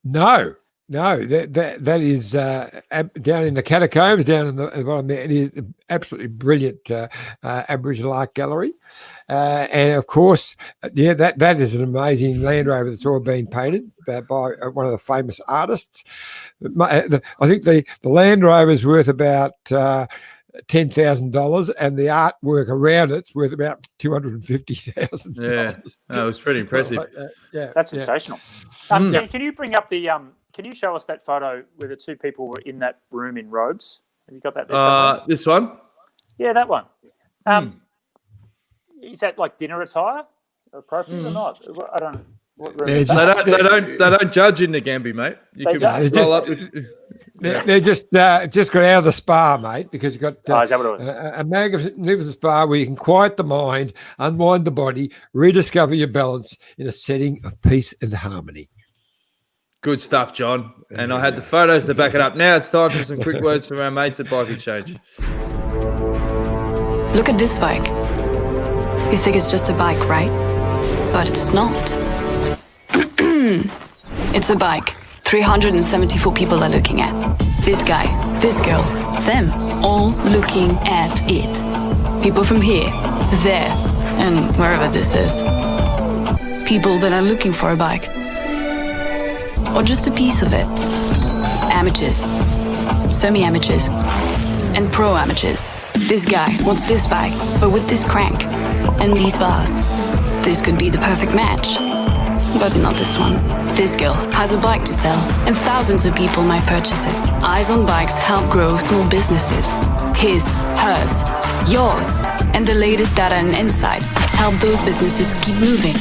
No, that is down in the catacombs, down in the bottom there. It is an absolutely brilliant Aboriginal art gallery. And of course, that is an amazing Land Rover that's all been painted by one of the famous artists. I think the Land Rover is worth about $10,000, and the artwork around it's worth about $250,000. Yeah, it was pretty impressive. That's sensational. Can you bring up the? Can you show us that photo where the two people were in that room in robes? Have you got that there? This one? Yeah, that one. Is that like dinner attire? Appropriate or not? I don't know. What room they don't judge in the Gambie, mate. You can roll up. They're just got out of the spa, mate, because you've got is that what it was? a magnificent spa where you can quiet the mind, unwind the body, rediscover your balance in a setting of peace and harmony. Good stuff, John. And I had the photos to back it up. Now it's time for some quick words from our mates at Bike Exchange. Look at this bike. You think it's just a bike, right? But it's not. It's a bike 374 people are looking at. This guy, this girl, them, all looking at it. People from here, there, and wherever this is. People that are looking for a bike. Or just a piece of it. Amateurs, semi-amateurs, and pro-amateurs. This guy wants this bike, but with this crank and these bars. This could be the perfect match. But not this one. This girl has a bike to sell, and thousands of people might purchase it. Eyes on Bikes help grow small businesses. His, hers, yours, and the latest data and insights help those businesses keep moving.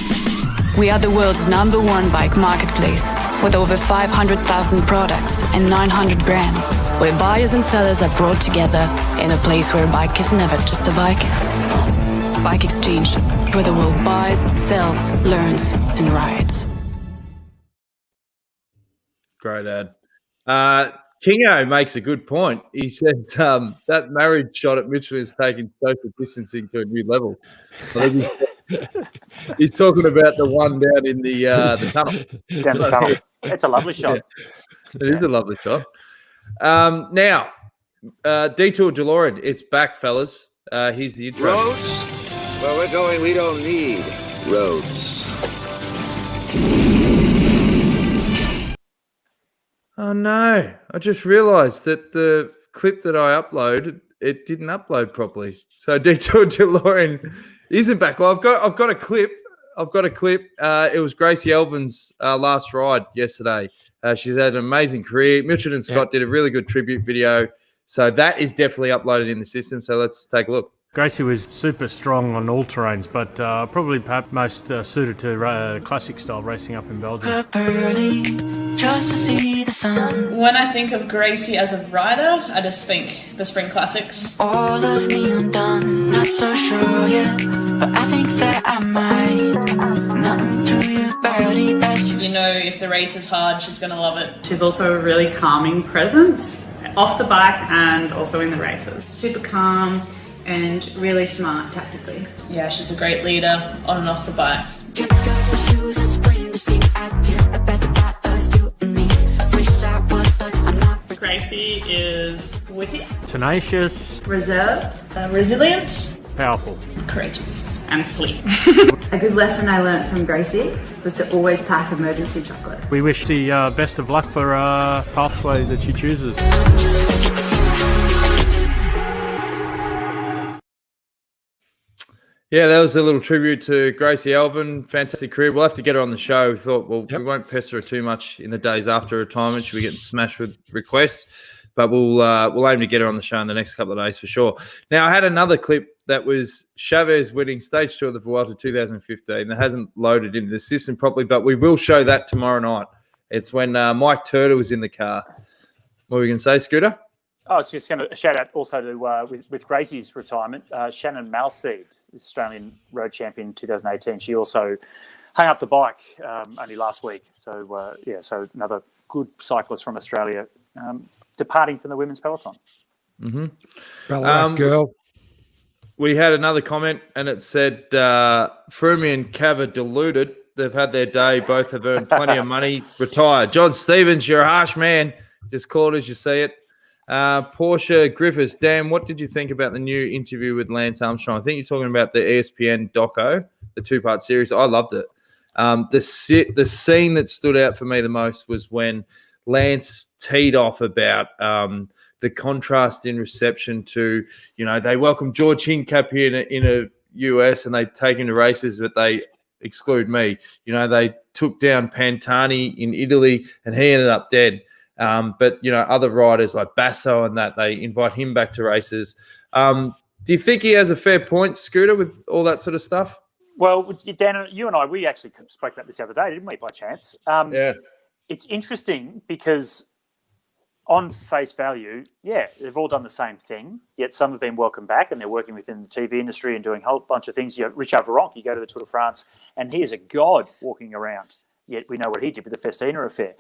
We are the world's #1 bike marketplace, with over 500,000 products and 900 brands, where buyers and sellers are brought together in a place where a bike is never just a bike. Bike Exchange, where the world buys, sells, learns, and rides. Great ad. Kingo makes a good point. He said that marriage shot at Mitchell is taking social distancing to a new level. He's talking about the one down in the tunnel. Down the tunnel. It's a lovely shot. Yeah. It is a lovely shot. Now, Detour DeLorean, it's back, fellas. Here's the intro. Roads? Where we're going, we don't need roads. Oh, no. I just realised that the clip that I uploaded, it didn't upload properly. So Detour DeLorean isn't back. Well, I've got a clip. It was Gracie Elvin's last ride yesterday. She's had an amazing career. Mitchelton-Scott did a really good tribute video. So that is definitely uploaded in the system. So let's take a look. Gracie was super strong on all terrains, but probably perhaps most suited to classic style racing up in Belgium. Just to see the sun. When I think of Gracie as a rider, I just think the Spring Classics. All of me undone, not so sure yet, but I think that I might. Nothing to you, barely as you know, if the race is hard, she's going to love it. She's also a really calming presence, off the bike and also in the races. Super calm and really smart tactically. Yeah, she's a great leader on and off the bike. Gracie is witty, Tenacious, reserved, Resilient, powerful, courageous, and sleek. A good lesson I learnt from Gracie was to always pack emergency chocolate. We wish the best of luck for pathway that she chooses. Yeah, that was a little tribute to Gracie Elvin. Fantastic career. We'll have to get her on the show. We thought, well, we won't pester her too much in the days after retirement. She'll be getting smashed with requests, but we'll aim to get her on the show in the next couple of days for sure. Now, I had another clip that was Chavez winning stage 2 of the Vuelta 2015. That hasn't loaded into the system properly, but we will show that tomorrow night. It's when Mike Turner was in the car. What were you going to say, Scooter? I was just going to shout out also to with Gracie's retirement, Shannon Malseed, Australian road champion 2018. She also hung up the bike only last week. So so another good cyclist from Australia departing from the women's peloton. Ballarat girl. We had another comment, and it said Froome and Cav are deluded. They've had their day. Both have earned plenty of money. Retire. John Stevens, you're a harsh man. Just call it as you see it. Portia Griffiths, Dan, what did you think about the new interview with Lance Armstrong? I think you're talking about the ESPN doco, the 2-part series. I loved it. The scene that stood out for me the most was when Lance teed off about the contrast in reception to, they welcome George Hincap here in a US and they take him to races, but they exclude me. They took down Pantani in Italy and he ended up dead. But other riders like Basso and that, they invite him back to races. Do you think he has a fair point, Scooter, with all that sort of stuff? Well, Dan, you and I, we actually spoke about this the other day, didn't we, by chance? Yeah. It's interesting because on face value, they've all done the same thing, yet some have been welcomed back and they're working within the TV industry and doing a whole bunch of things. Richard Virenque, you go to the Tour de France and he is a god walking around. Yet we know what he did with the Festina affair.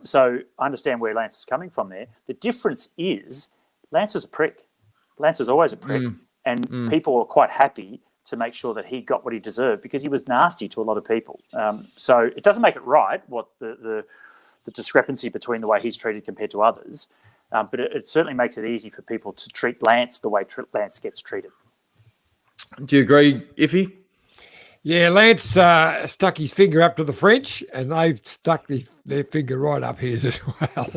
So I understand where Lance is coming from there. The difference is Lance was a prick. Lance was always a prick. And people were quite happy to make sure that he got what he deserved because he was nasty to a lot of people. So it doesn't make it right, what the discrepancy between the way he's treated compared to others. But it certainly makes it easy for people to treat Lance the way Lance gets treated. Do you agree, Iffy? Yeah, Lance stuck his finger up to the French, and they've stuck their finger right up his as well.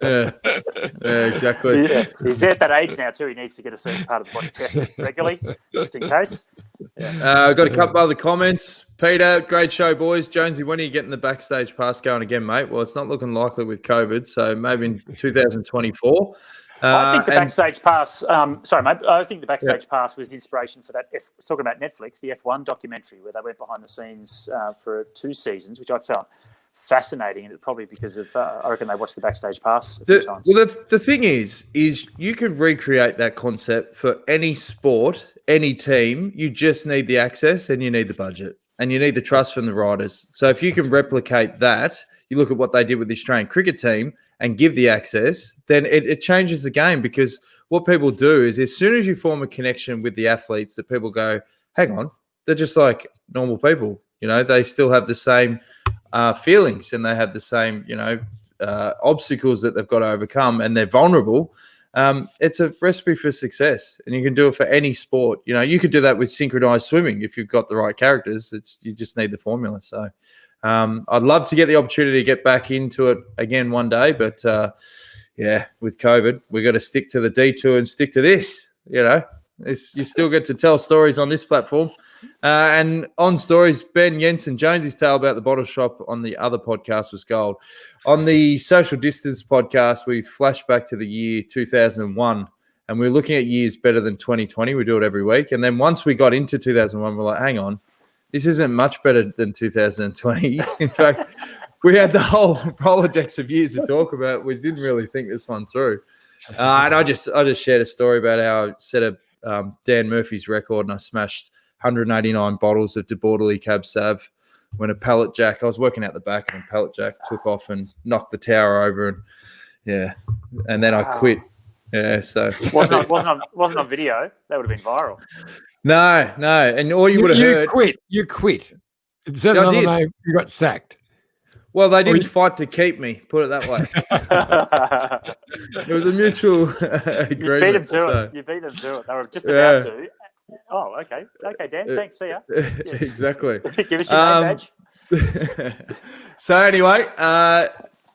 Yeah, exactly. Yeah. He's at that age now too. He needs to get a certain part of the body tested regularly, just in case. I've got a couple other comments. Peter, great show, boys. Jonesy, when are you getting the Backstage pass going again, mate? Well, it's not looking likely with COVID, so maybe in 2024. I think the Backstage pass. Sorry, mate. I think the Backstage pass was the inspiration for that. Talking about Netflix, the F1 documentary where they went behind the scenes for 2 seasons, which I found fascinating, and probably because of I reckon they watched the Backstage pass a few times. Well, the thing is you can recreate that concept for any sport, any team. You just need the access and you need the budget and you need the trust from the riders. So if you can replicate that, you look at what they did with the Australian cricket team and give the access, then it changes the game, because what people do is as soon as you form a connection with the athletes, that people go, hang on, they're just like normal people. They still have the same feelings and they have the same, obstacles that they've got to overcome, and they're vulnerable. It's a recipe for success, and you can do it for any sport. You could do that with synchronized swimming if you've got the right characters. You just need the formula. So I'd love to get the opportunity to get back into it again one day, but with COVID, we got to stick to the detour and stick to this. You still get to tell stories on this platform. And on stories, Ben Jensen, Jonesy's tale about the bottle shop on the other podcast was gold. On the Social Distance podcast, we flash back to the year 2001, and we're looking at years better than 2020. We do it every week. And then once we got into 2001, we're like, hang on, this isn't much better than 2020. In fact, we had the whole Rolodex of years to talk about. We didn't really think this one through. And I just shared a story about how I set up Dan Murphy's record and I smashed 189 bottles of De Bordelais Cab Sav when a pallet jack, I was working out the back and a pallet jack took off and knocked the tower over and then I quit. Yeah, so wasn't on video. That would have been viral. No, and all you would have heard. You quit. Instead of another name, you got sacked. Well, they didn't fight to keep me, put it that way. It was a mutual agreement. You beat them to it. You beat them to it. They were just about to. Oh, okay. Okay, Dan. Thanks. See ya. Yeah. Exactly. Give us your name badge. So anyway,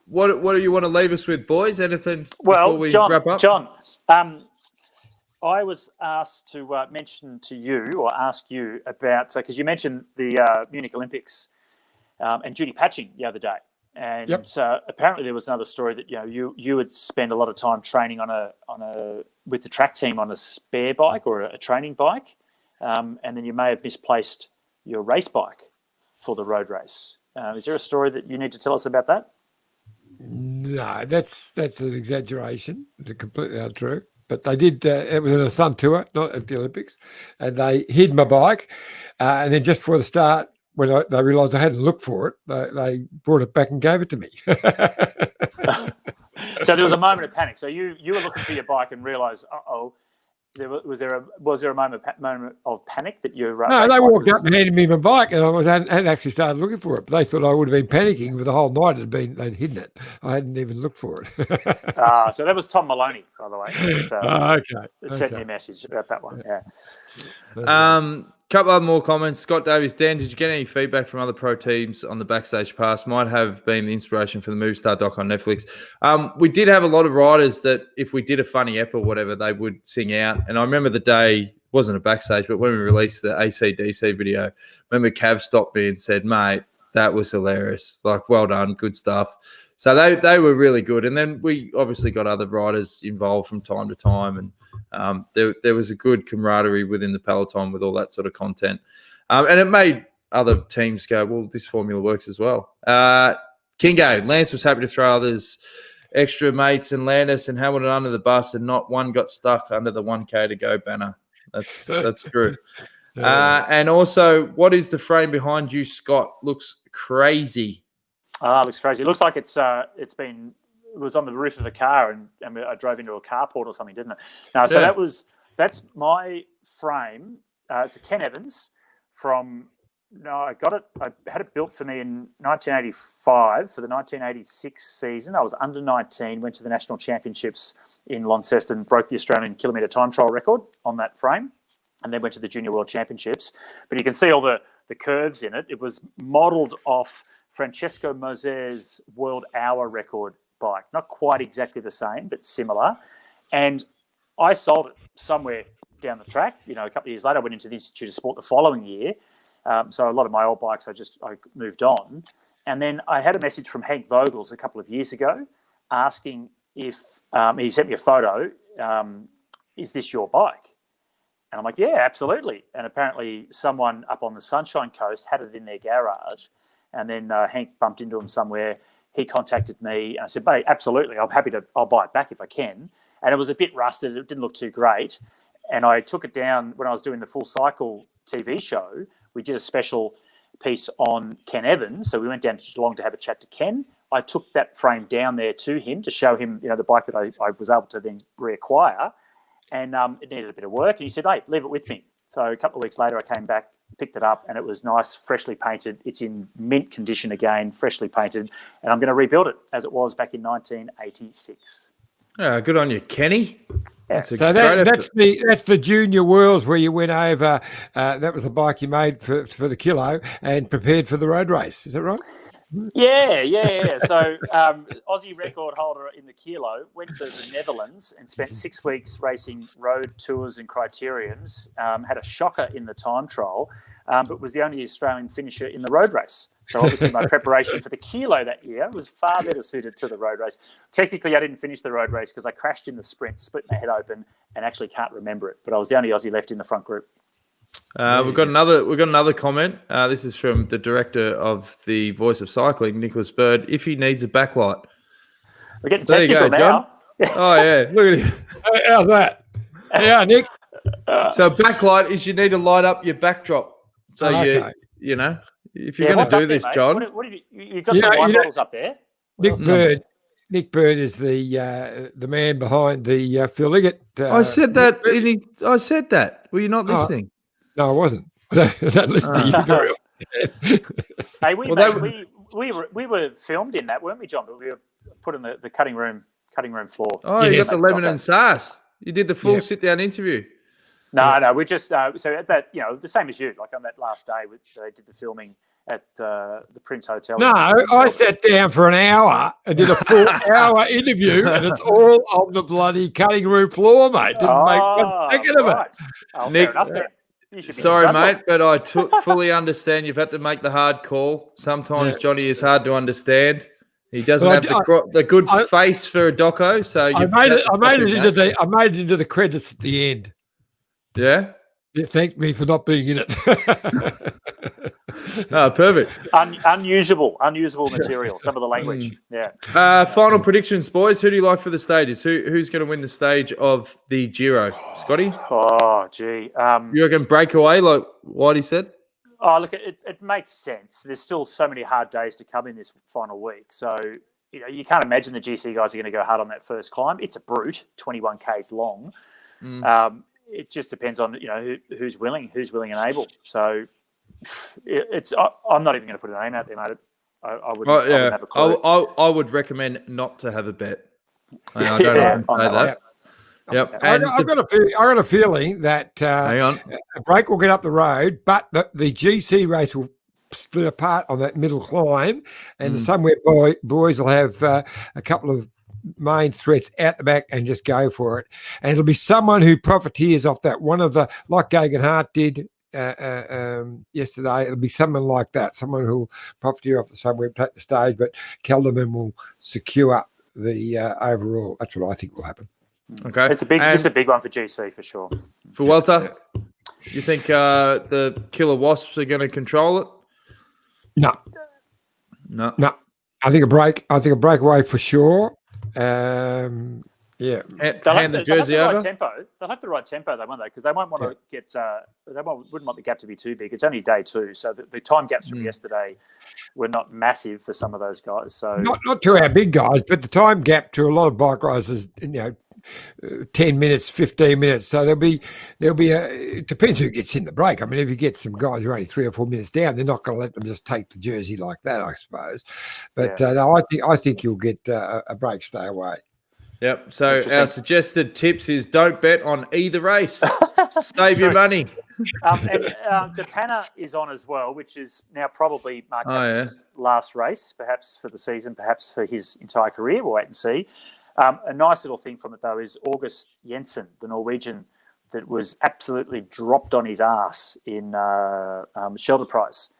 what do you want to leave us with, boys? Anything before we wrap up? John, I was asked to mention to you or ask you about, because you mentioned the Munich Olympics and Judy Patching the other day. And apparently there was another story that you would spend a lot of time training with the track team on a spare bike or a training bike, and then you may have misplaced your race bike for the road race. Is there a story that you need to tell us about that? No, that's an exaggeration. It's completely untrue. But they did. It was in a Sun Tour, not at the Olympics, and they hid my bike, and then just before the start, when they realised I hadn't looked for it, they brought it back and gave it to me. So there was a moment of panic. So you were looking for your bike and realised, was there a moment of panic that you? No, they walked up and handed me my bike, and I hadn't actually started looking for it. But they thought I would have been panicking for the whole night. They'd hidden it. I hadn't even looked for it. So that was Tom Maloney, by the way. Okay. Sent me a message about that one. Yeah. Couple of more comments. Scott Davies, Dan, did you get any feedback from other pro teams on the Backstage Pass? Might have been the inspiration for the Movistar doc on Netflix. We did have a lot of riders that if we did a funny ep or whatever, they would sing out. And I remember the day, it wasn't a Backstage, but when we released the AC/DC video, I remember Cav stopped me and said, mate, that was hilarious. Like, well done, good stuff. So they were really good. And then we obviously got other riders involved from time to time. And there was a good camaraderie within the peloton with all that sort of content. And it made other teams go, well, this formula works as well. Kingo, Lance was happy to throw others extra mates and Landis and Hamilton under the bus, and not one got stuck under the 1K to go banner. That's true. And also, what is the frame behind you, Scott? Looks crazy. Looks crazy. It looks like it was on the roof of a car and I drove into a carport or something, didn't it? No, so that's my frame. It's a Ken Evans I got it. I had it built for me in 1985 for the 1986 season. I was under 19, went to the national championships in Launceston, broke the Australian kilometre time trial record on that frame, and then went to the Junior World Championships. But you can see all the curves in it. It was modelled off Francesco Moser's world hour record bike. Not quite exactly the same, but similar. And I sold it somewhere down the track. A couple of years later, I went into the Institute of Sport the following year. So a lot of my old bikes, I moved on. And then I had a message from Hank Vogels a couple of years ago asking if he sent me a photo, is this your bike? And I'm like, yeah, absolutely. And apparently someone up on the Sunshine Coast had it in their garage. And then Hank bumped into him somewhere. He contacted me and I said, "Mate, absolutely. I'll buy it back if I can." And it was a bit rusted. It didn't look too great. And I took it down when I was doing the Full Cycle TV show. We did a special piece on Ken Evans. So we went down to Geelong to have a chat to Ken. I took that frame down there to him to show him, the bike that I was able to then reacquire. And it needed a bit of work. And he said, "Hey, leave it with me." So a couple of weeks later, I came back, picked it up, and it was nice, freshly painted. It's in mint condition again, freshly painted, and I'm going to rebuild it as it was back in 1986. Oh, good on you, Kenny. Yeah. So that's the Junior Worlds where you went over. That was the bike you made for the kilo and prepared for the road race. Is that right? Yeah. So Aussie record holder in the kilo went to the Netherlands and spent 6 weeks racing road tours and criteriums, had a shocker in the time trial, but was the only Australian finisher in the road race. So obviously my preparation for the kilo that year was far better suited to the road race. Technically, I didn't finish the road race because I crashed in the sprint, split my head open, and actually can't remember it. But I was the only Aussie left in the front group. We've got another comment. This is from the director of the Voice of Cycling, Nicholas Bird. If he needs a backlight, we're getting technical now. Oh yeah, look at him. How's that? Yeah, Nick. So backlight is you need to light up your backdrop. So you know, if you're going to do this, there, John. What have you've got some wine bottles up there? Nick Bird is the man behind the Phil Liggett. I said that. I said that. Were you not listening? No, I wasn't. I don't listen to you very often. Hey, we were filmed in that, weren't we, John? But we were put in the cutting room floor. Oh, you got the lemon and sass. You did the full sit down interview. No, we just so at that, the same as you. Like on that last day, they did the filming at the Prince Hotel. No, I sat down for an hour and did a full hour interview, and it's all on the bloody cutting room floor, mate. Didn't make 1 second of it. Oh, Nick, fair enough then. Sorry, mate, but I fully understand you've had to make the hard call. Sometimes Johnny is hard to understand. He doesn't have the good face for a doco, so I made it into the credits at the end. Yeah. They thanked me for not being in it. Perfect. Unusable material. Some of the language. Yeah. Final predictions, boys. Who do you like for the stages? Who's going to win the stage of the Giro? Scotty? Oh, gee. You reckon breakaway, like Whitey said? Oh, look, it makes sense. There's still so many hard days to come in this final week. So, you can't imagine the GC guys are going to go hard on that first climb. It's a brute, 21 Ks long. It just depends on who's willing and able. So I'm not even going to put a name out there, mate. I wouldn't have a clue. I would recommend not to have a bet. I don't often say that. Yep. And I got a feeling that hang on, a break will get up the road, but the GC race will split apart on that middle climb, and the Somewhere boys will have a couple of main threats out the back and just go for it. And it'll be someone who profiteers off that. One of the, like Gagan Hart did yesterday, it'll be someone like that, someone who'll profiteer off the Somewhere, take the stage, but Kelderman will secure the overall. That's what I think will happen. Okay. This is a big one for GC for sure. For Vuelta, you think the Killer Wasps are going to control it? No. I think a breakaway for sure. Hand the jersey over. They'll have the right tempo, though, won't they? Because they won't want to get. Wouldn't want the gap to be too big. It's only day 2, so the time gaps from yesterday were not massive for some of those guys. So not to our big guys, but the time gap to a lot of bike riders, 10 minutes, 15 minutes. So there'll be it depends who gets in the break. I mean, if you get some guys who are only 3 or 4 minutes down, they're not going to let them just take the jersey like that, I suppose. But no, I think you'll get a break, stay away. Yep. So our suggested tips is don't bet on either race. Save your money. And Depana is on as well, which is now probably Mark Cavendich's last race, perhaps for the season, perhaps for his entire career. We'll wait and see. A nice little thing from it, though, is August Jensen, the Norwegian, that was absolutely dropped on his ass in Shelter Prize.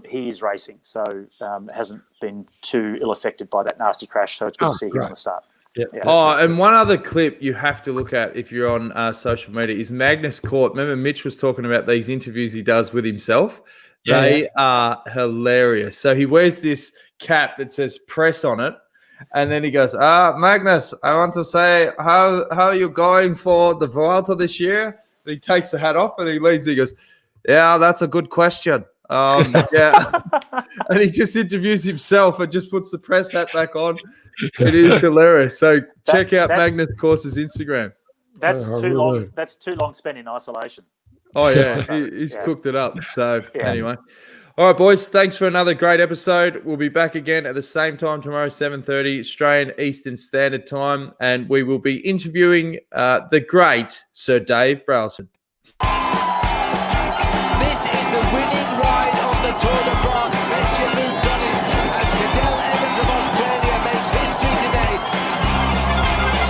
He is racing, so hasn't been too ill-affected by that nasty crash, so it's good to see him on the start. Yeah. Oh, and one other clip you have to look at if you're on social media is Magnus Cort. Remember Mitch was talking about these interviews he does with himself? They are hilarious. So he wears this cap that says press on it, and then he goes, Magnus, I want to say, how are you going for the Vuelta this year? And he takes the hat off and he leans, he goes, yeah, that's a good question. Yeah. And he just interviews himself and just puts the press hat back on. It is hilarious. So check out Magnus Corse's Instagram. That's too long. That's too long spent in isolation. Oh yeah, he's cooked it up. So anyway. All right, boys. Thanks for another great episode. We'll be back again at the same time tomorrow, 7:30 Australian Eastern Standard Time, and we will be interviewing the great Sir Dave Browson.